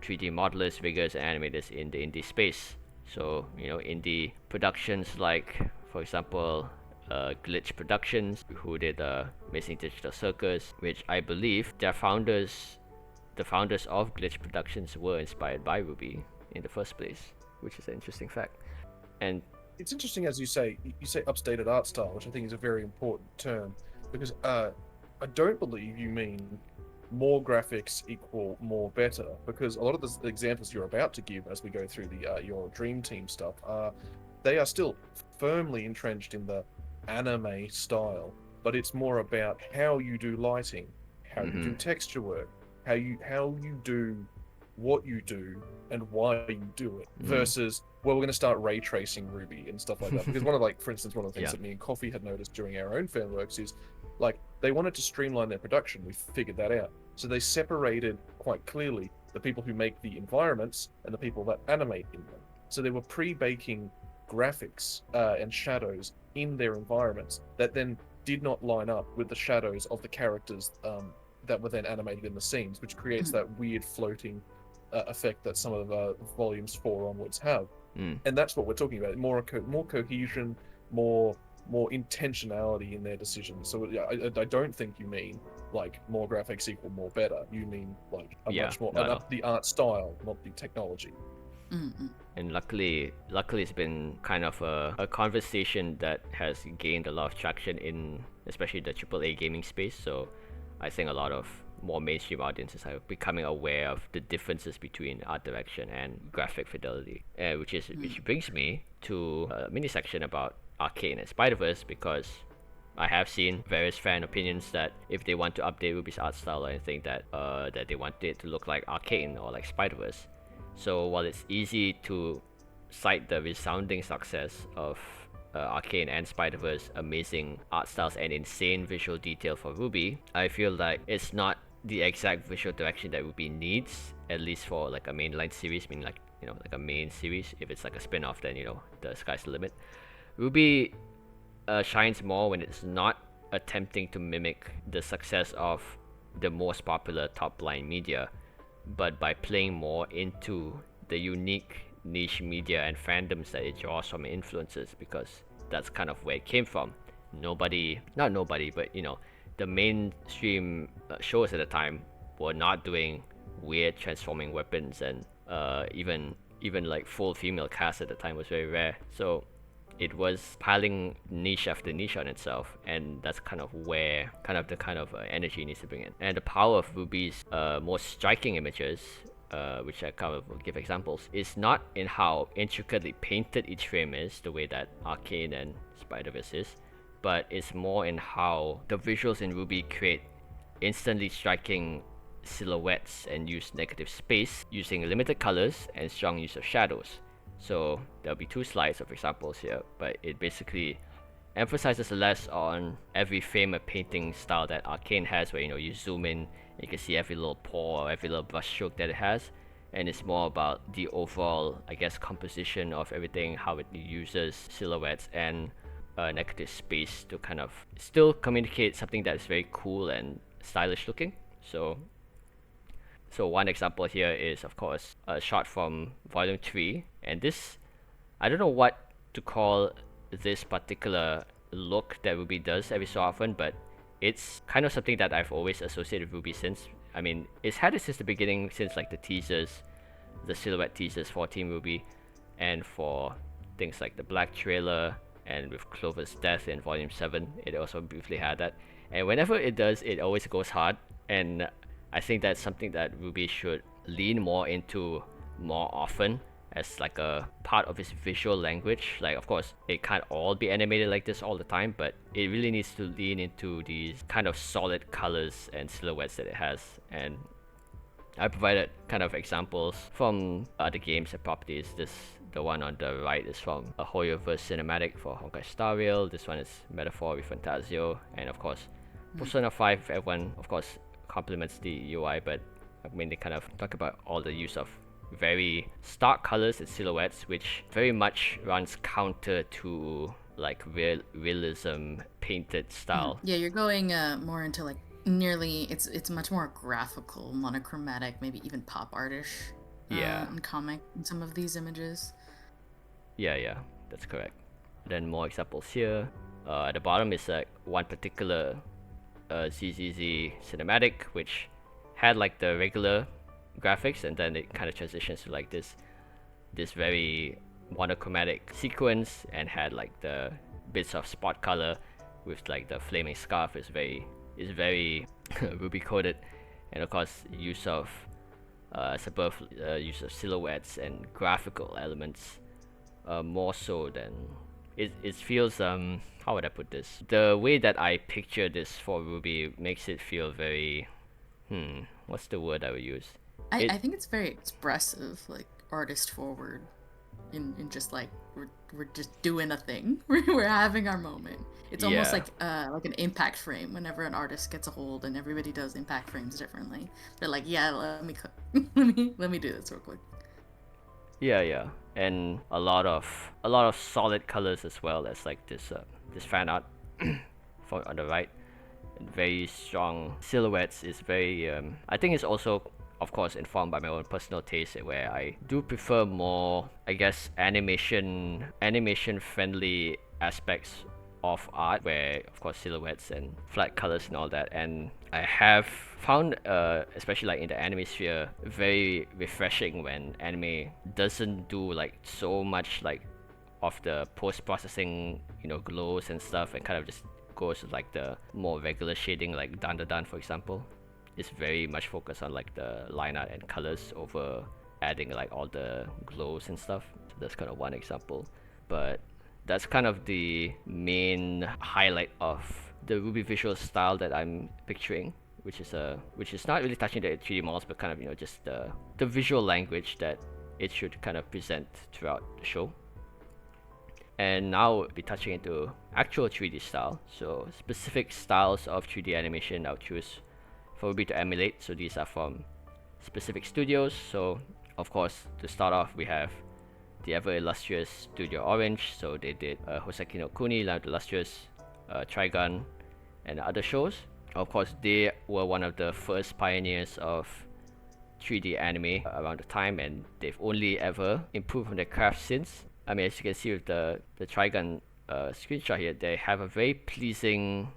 3D modelers, riggers, and animators in the indie space. So, indie productions like, for example, Glitch Productions, who did Amazing Digital Circus, which I believe the founders of Glitch Productions were inspired by RWBY in the first place, which is an interesting fact. And it's interesting, as you say updated art style, which I think is a very important term, because I don't believe you mean more graphics equal more better, because a lot of the examples you're about to give as we go through the your Dream Team stuff are they are still firmly entrenched in the anime style, but it's more about how you do lighting, how you do texture work, how you do what you do and why you do it, versus, well, we're going to start ray tracing Ruby and stuff like that. Because for instance, one of the things that me and Coffee had noticed during our own fan works is, like, they wanted to streamline their production. We figured that out. So they separated quite clearly the people who make the environments and the people that animate in them. So they were pre-baking graphics and shadows in their environments that then did not line up with the shadows of the characters that were then animated in the scenes, which creates that weird floating effect that some of volumes 4 onwards have. And that's what we're talking about: more cohesion, more intentionality in their decisions. So I don't think you mean like more graphics equal more better. You mean like much more the art style, not the technology. And luckily it's been kind of a conversation that has gained a lot of traction in especially the AAA gaming space. So I think a lot of more mainstream audiences are becoming aware of the differences between art direction and graphic fidelity, which brings me to a mini section about Arcane and Spider-Verse, because I have seen various fan opinions that if they want to update RWBY's art style or anything, that they want it to look like Arcane or like Spider-Verse. So while it's easy to cite the resounding success of Arcane and Spider-Verse amazing art styles and insane visual detail for RWBY, I feel like it's not the exact visual direction that RWBY needs, at least for like a mainline series, meaning like, you know, like a main series. If it's like a spin-off, then, you know, the sky's the limit. RWBY shines more when it's not attempting to mimic the success of the most popular top-line media, but by playing more into the unique niche media and fandoms that it draws from and influences, because that's kind of where it came from. Not nobody, but, you know, the mainstream shows at the time were not doing weird transforming weapons, and even like full female cast at the time was very rare. So it was piling niche after niche on itself, and that's kind of where the energy it needs to bring in. And the power of RWBY's most striking images, which I kind of will give examples, is not in how intricately painted each frame is, the way that Arcane and Spider-Verse is, but it's more in how the visuals in RWBY create instantly striking silhouettes and use negative space using limited colors and strong use of shadows. So there'll be 2 slides of examples here, but it basically emphasizes less on every frame of painting style that Arcane has, where, you know, you zoom in, you can see every little pore, every little brush stroke that it has, and it's more about the overall, I guess, composition of everything, how it uses silhouettes and negative space to kind of still communicate something that is very cool and stylish looking. So one example here is, of course, a shot from Volume 3, and this, I don't know what to call this particular look that RWBY does every so often, but it's kind of something that I've always associated with RWBY since. I mean, it's had it since the beginning, since like the teasers, the silhouette teasers for Team RWBY, and for things like the Black trailer, and with Clover's death in Volume 7, it also briefly had that. And whenever it does, it always goes hard, and I think that's something that RWBY should lean more into more often as like a part of its visual language. Like, of course, it can't all be animated like this all the time, but it really needs to lean into these kind of solid colors and silhouettes that it has. And I provided kind of examples from other games and properties. The one on the right is from a Hoyoverse cinematic for Honkai Star Rail. This one is Metaphor with Fantasio, and of course, Persona 5. Everyone, of course, complements the UI, but I mean, they kind of talk about all the use of very stark colors and silhouettes, which very much runs counter to like realism painted style. Yeah, you're going more into like nearly it's much more graphical, monochromatic, maybe even pop artish. And comic in some of these images. Yeah, that's correct. Then more examples here. At the bottom is like one particular ZZZ cinematic, which had like the regular graphics, and then it kind of transitions to like this very monochromatic sequence, and had like the bits of spot color with like the flaming scarf is very RWBY coded, and of course use of use of silhouettes and graphical elements more so than it feels how would I put this? The way that I picture this for Ruby makes it feel very what's the word I would use? I think it's very expressive, like artist forward, in just like we're just doing a thing. We're having our moment. It's almost like an impact frame. Whenever an artist gets a hold, and everybody does impact frames differently, they're like, yeah, let me let me do this real quick. Yeah, and a lot of solid colors as well as like this fan art for on the right. Very strong silhouettes is very I think it's also of course informed by my own personal taste where I do prefer more, I guess, animation friendly aspects of art, where of course silhouettes and flat colors and all that. And I have found especially like in the anime sphere, very refreshing when anime doesn't do like so much like of the post-processing, glows and stuff, and kind of just goes with like the more regular shading, like Dan, for example. It's very much focused on like the line art and colors over adding like all the glows and stuff. So that's kind of one example. But that's kind of the main highlight of the RWBY visual style that I'm picturing, which is not really touching the 3D models, but kind of just the visual language that it should kind of present throughout the show. And now we'll be touching into actual 3D style. So specific styles of 3D animation I'll choose for RWBY to emulate. So these are from specific studios. So of course, to start off, we have the ever illustrious Studio Orange. So they did Hoseki no Kuni, Land of the Illustrious, Trigun, and other shows. Of course, they were one of the first pioneers of 3D anime around the time, and they've only ever improved on their craft since. I mean, as you can see with the Trigun screenshot here, they have a very pleasing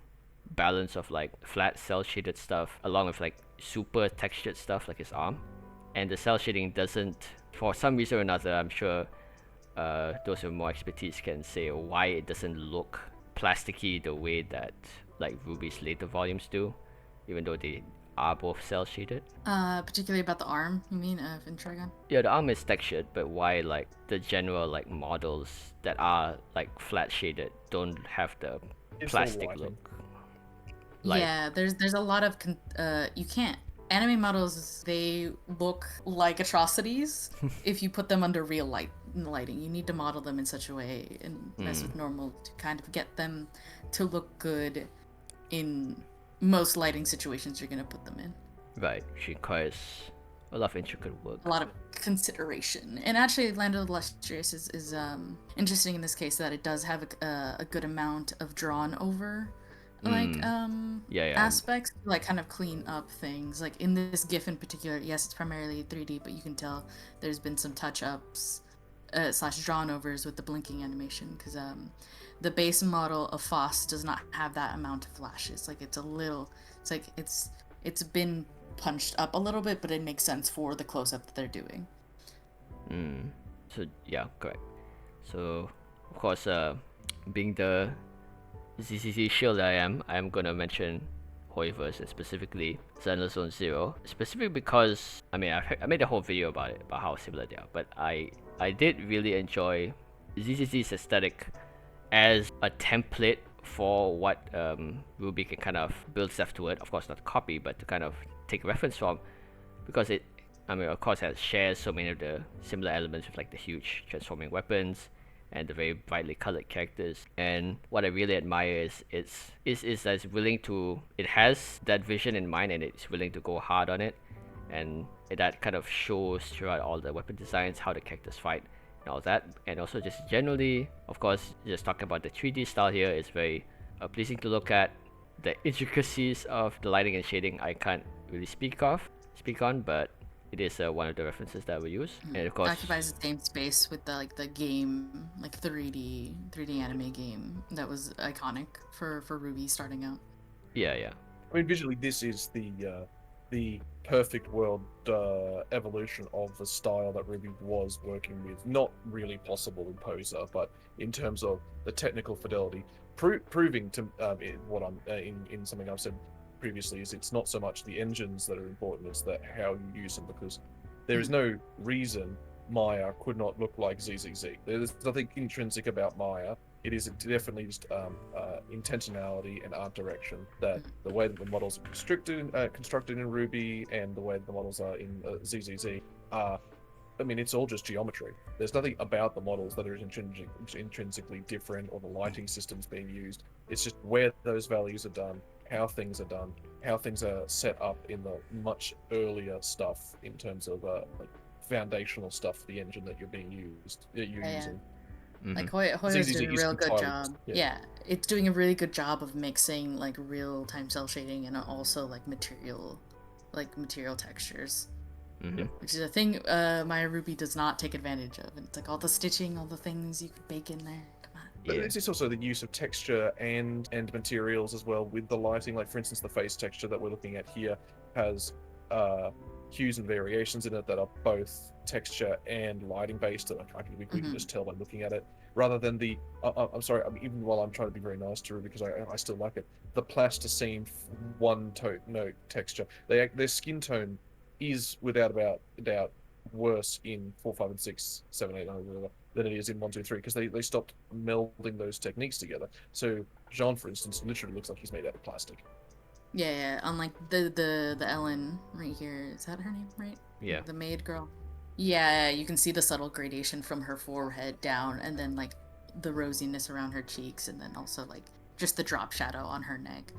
balance of like flat cell shaded stuff along with like super textured stuff like his arm. And the cell shading doesn't, for some reason or another, I'm sure those with more expertise can say why it doesn't look plasticky the way that like RWBY's later volumes do, even though they are both cell shaded. Particularly about the arm, you mean, in Trigun? Yeah, the arm is textured, but why like the general like models that are like flat shaded don't have the plastic look? Like, yeah, there's a lot of you can't. Anime models, they look like atrocities if you put them under real lighting. You need to model them in such a way and mess with normal to kind of get them to look good in most lighting situations you're going to put them in. Right, which requires a lot of intricate work. A lot of consideration. And actually, Land of the Illustrious is interesting in this case that it does have a good amount of drawn over aspects, like kind of clean up things. Like in this GIF in particular, yes, it's primarily 3D, but you can tell there's been some touch-ups / drawn overs with the blinking animation, because the base model of Foss does not have that amount of flashes. Like it's been punched up a little bit, but it makes sense for the close-up that they're doing. So yeah, correct. So of course, being the ZCC shield I am gonna mention Hoiverse and specifically Zenless Zone Zero, specifically because I mean I made a whole video about it, about how similar they are, but I did really enjoy ZCC's aesthetic as a template for what RWBY can kind of build stuff to it. Of course, not copy, but to kind of take reference from, because it, I mean, of course, it shares so many of the similar elements with like the huge transforming weapons and the very brightly colored characters. And what I really admire is that it's willing to, it has that vision in mind and it's willing to go hard on it, and that kind of shows throughout all the weapon designs, how the characters fight and all that. And also just generally, of course, just talking about the 3D style here is very pleasing to look at. The intricacies of the lighting and shading I can't really speak on, but it is one of the references that we use. And of course, occupies the same space with the game, like 3D anime game that was iconic for RWBY starting out. Yeah. I mean, visually, this is the perfect world evolution of the style that RWBY was working with. Not really possible in Poser, but in terms of the technical fidelity, proving to what I'm in something I've said previously, is it's not so much the engines that are important, it's that how you use them, because there is no reason Maya could not look like ZZZ. There's nothing intrinsic about Maya. It is definitely just intentionality and art direction. That the way that the models are constructed in Ruby and the way that the models are in ZZZ are, I mean, it's all just geometry. There's nothing about the models that are intrinsically different, or the lighting systems being used. It's just where those values are done, how things are done, how things are set up in the much earlier stuff in terms of like foundational stuff for the engine that you're using. Like Hoyo's doing a real good job. Yeah, it's doing a really good job of mixing like real-time cell shading and also like material textures. Which is a thing Maya Ruby does not take advantage of. And it's like all the stitching, all the things you could bake in there. Come on. But it's also the use of texture and materials as well with the lighting. Like, for instance, the face texture that we're looking at here has hues and variations in it that are both texture and lighting based. We can just tell by looking at it, rather than the I'm sorry, I mean, even while I'm trying to be very nice to Ruby, because I still like it, the plasticine one note texture. Their skin tone is without doubt worse in 4, 5, and 6, 7, 8, 9 than it is in 1, 2, 3, because they stopped melding those techniques together. So Jean, for instance, literally looks like he's made out of plastic. Yeah, unlike the Ellen right here. Is that her name, right? Yeah. The maid girl. Yeah, you can see the subtle gradation from her forehead down, and then like the rosiness around her cheeks, and then also like just the drop shadow on her neck.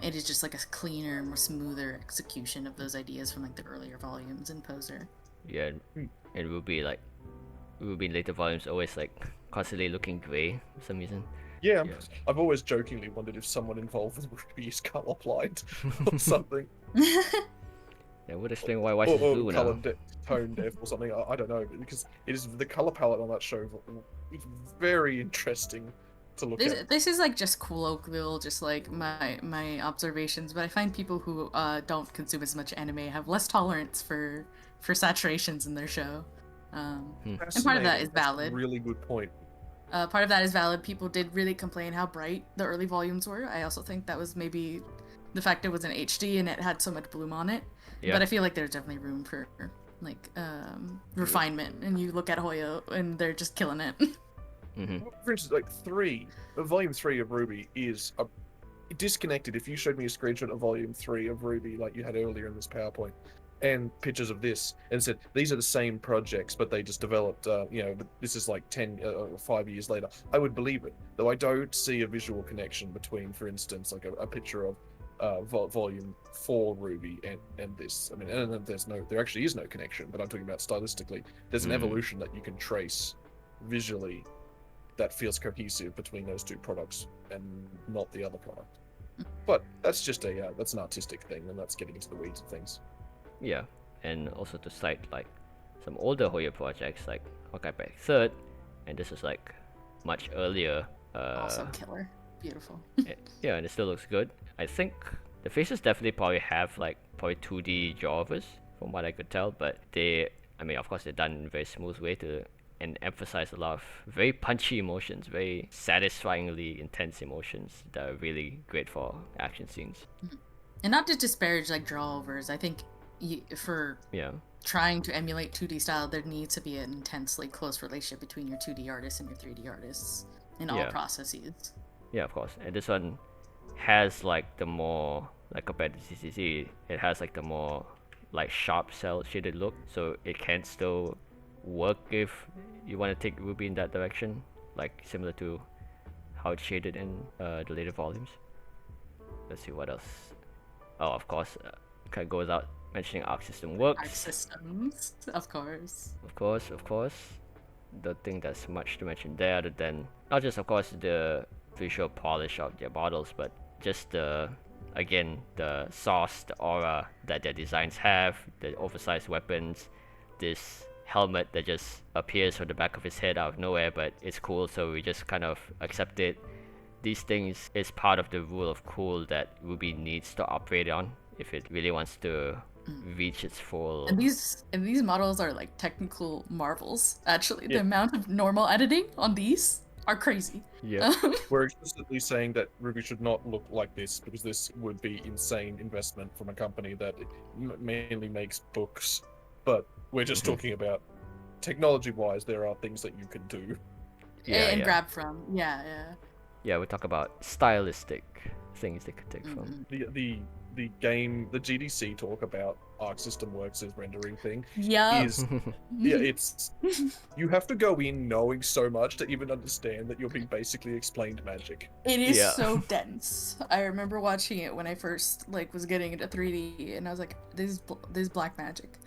It is just like a cleaner, more smoother execution of those ideas from like the earlier volumes in Poser. Yeah, and Ruby in later volumes always like constantly looking grey for some reason. Yeah, I've always jokingly wondered if someone involved with Ruby is colorblind or something. That would explain why she's blue now. Tone deaf or something. I don't know, because it is the color palette on that show. It's very interesting to look at. This is like just colloquial, just like my observations. But I find people who don't consume as much anime have less tolerance for saturations in their show. And part of that is valid. That's a really good point. Part of that is valid. People did really complain how bright the early volumes were. I also think that was maybe the fact it was in HD and it had so much bloom on it. Yeah. But I feel like there's definitely room for like refinement. And you look at Hoyo and they're just killing it. For instance, like volume 3 of RWBY is disconnected. If you showed me a screenshot of volume 3 of RWBY like you had earlier in this PowerPoint, and pictures of this, and said these are the same projects, but they just developed, this is like 5 years later, I would believe it. Though I don't see a visual connection between, for instance, like a picture of volume 4 RWBY and this. I mean, and there actually is no connection, but I'm talking about stylistically. There's an evolution that you can trace visually that feels cohesive between those two products and not the other product. But that's just that's an artistic thing, and that's getting into the weeds of things. Yeah, and also to cite like some older Hoyo projects like Hawkeye Third, and this is like much earlier. Also killer, beautiful. Yeah, and it still looks good. I think the faces definitely probably have like 2D drawovers from what I could tell, but of course they're done in a very smooth way and emphasize a lot of very punchy emotions, very satisfyingly intense emotions that are really great for action scenes. And not to disparage like drawovers, I think for trying to emulate 2D style, there needs to be an intensely close relationship between your 2D artists and your 3D artists in all processes. Yeah, of course. And this one has like the more, like compared to CCC, it has like the more like sharp cell shaded look, so it can still work if you want to take RWBY in that direction, like similar to how it's shaded in the later volumes. Let's see what else. Oh, of course, kind of goes out mentioning Arc System works. Arc Systems, of course. Of course. Don't think there's much to mention there, other than not just of course the visual polish of their models, but just the sauce, the aura that their designs have, the oversized weapons, this helmet that just appears from the back of his head out of nowhere, but it's cool, so we just kind of accept it. These things is part of the rule of cool that RWBY needs to operate on if it really wants to reach its full. And these models are like technical marvels. Actually, the amount of normal editing on these are crazy. Yeah, we're explicitly saying that RWBY should not look like this, because this would be insane investment from a company that mainly makes books. But we're just talking about technology-wise, there are things that you can do. And grab from. Yeah. Yeah, we talk about stylistic things they could take from. The GDC talk about Arc System Works' rendering thing Yeah. It's you have to go in knowing so much to even understand that you're being basically explained magic. It is so dense. I remember watching it when I first was getting into 3D, and I was like, this is black magic.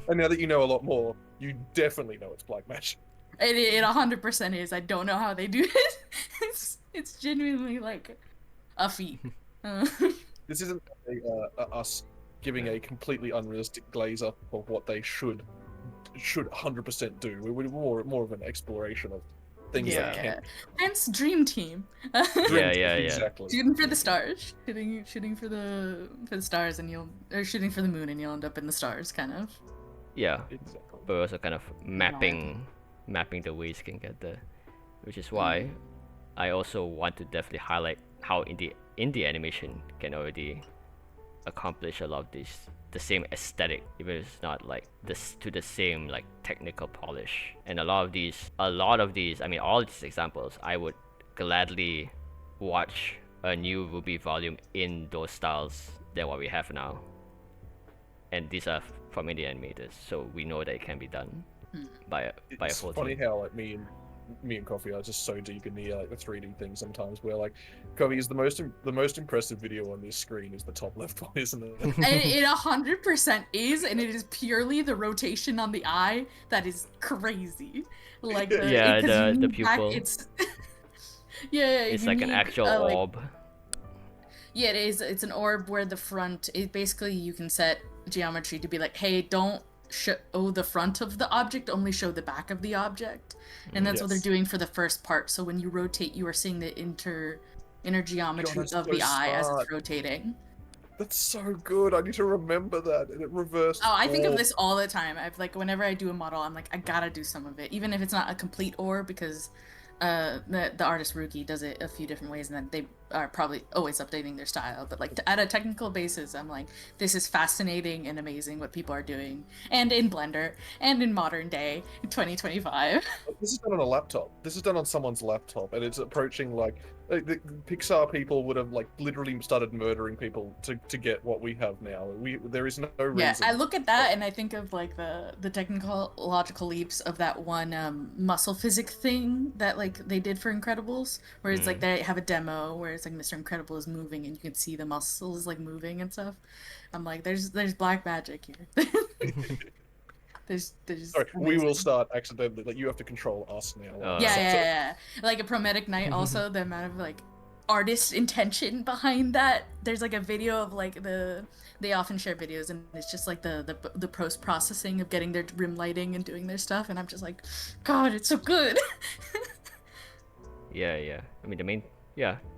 And now that you know a lot more, you definitely know it's black magic. It 100% is. I don't know how they do it. It's genuinely like a feat. This isn't us giving a completely unrealistic glaze up of what they should 100% do. We're more of an exploration of things that can. Hence Dream Team. Exactly. Shooting for the stars, shooting for the stars, and shooting for the moon, and you'll end up in the stars, kind of. Yeah, exactly. But also kind of mapping the ways you can get there, which is why I also want to definitely highlight how indie animation can already accomplish a lot of the same aesthetic, even if it's not like this to the same like technical polish. And a lot of these, I mean all these examples, I would gladly watch a new RWBY volume in those styles than what we have now. And these are from indie animators, so we know that it can be done by a full team. It's funny how like me and Coffee are just so deep in the 3D thing sometimes. Where like Coffee is the most impressive video on this screen is the top left one, isn't it? It 100% is, and it is purely the rotation on the eye that is crazy. Like the pupil. It's it's like an actual orb. Yeah, it is. It's an orb where the front, basically you can set geometry to be like, hey, don't show the front of the object, only show the back of the object. And that's what they're doing for the first part. So when you rotate, you are seeing the inner geometry of the eye as it's rotating. That's so good. I need to remember that. And it reversed. Oh, I think of this all the time. I've whenever I do a model, I'm like, I gotta do some of it, even if it's not a complete orb, because the artist Rookie does it a few different ways, and then they are probably always updating their style. But like at a technical basis, I'm like, this is fascinating and amazing what people are doing, and in Blender, and in modern day 2025. This is done on a laptop. This is done on someone's laptop, and it's approaching like the Pixar people would have like literally started murdering people to get what we have now. There is no reason. Yeah, I look at that and I think of like the technological leaps of that one muscle physics thing that like they did for Incredibles, where it's like they have a demo where it's like Mr. Incredible is moving and you can see the muscles like moving and stuff. I'm like, there's black magic here. There's Sorry, we will start accidentally. Like you have to control us now. Yeah. Like a Prometic Night. Also, the amount of like artist intention behind that. There's like a video of like they often share videos, and it's just like the post processing of getting their rim lighting and doing their stuff, and I'm just like, God, it's so good. Yeah. I mean the main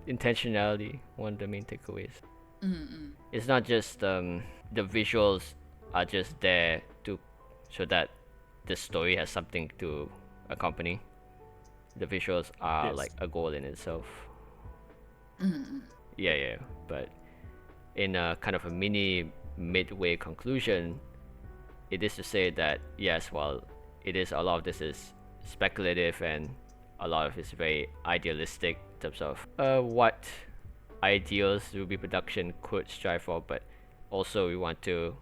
intentionality, one of the main takeaways. It's not just the visuals are just there to so that the story has something to accompany. The visuals are like a goal in itself. Yeah. But in a kind of a mini midway conclusion, it is to say that yes, while it is a lot of this is speculative and a lot of it's very idealistic in terms of what ideals RWBY production could strive for, but also we want to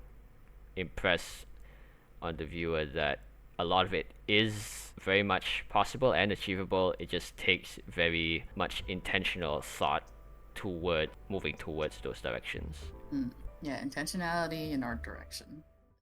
impress on the viewer that a lot of it is very much possible and achievable. It just takes very much intentional thought toward moving towards those directions. Yeah, intentionality and art direction.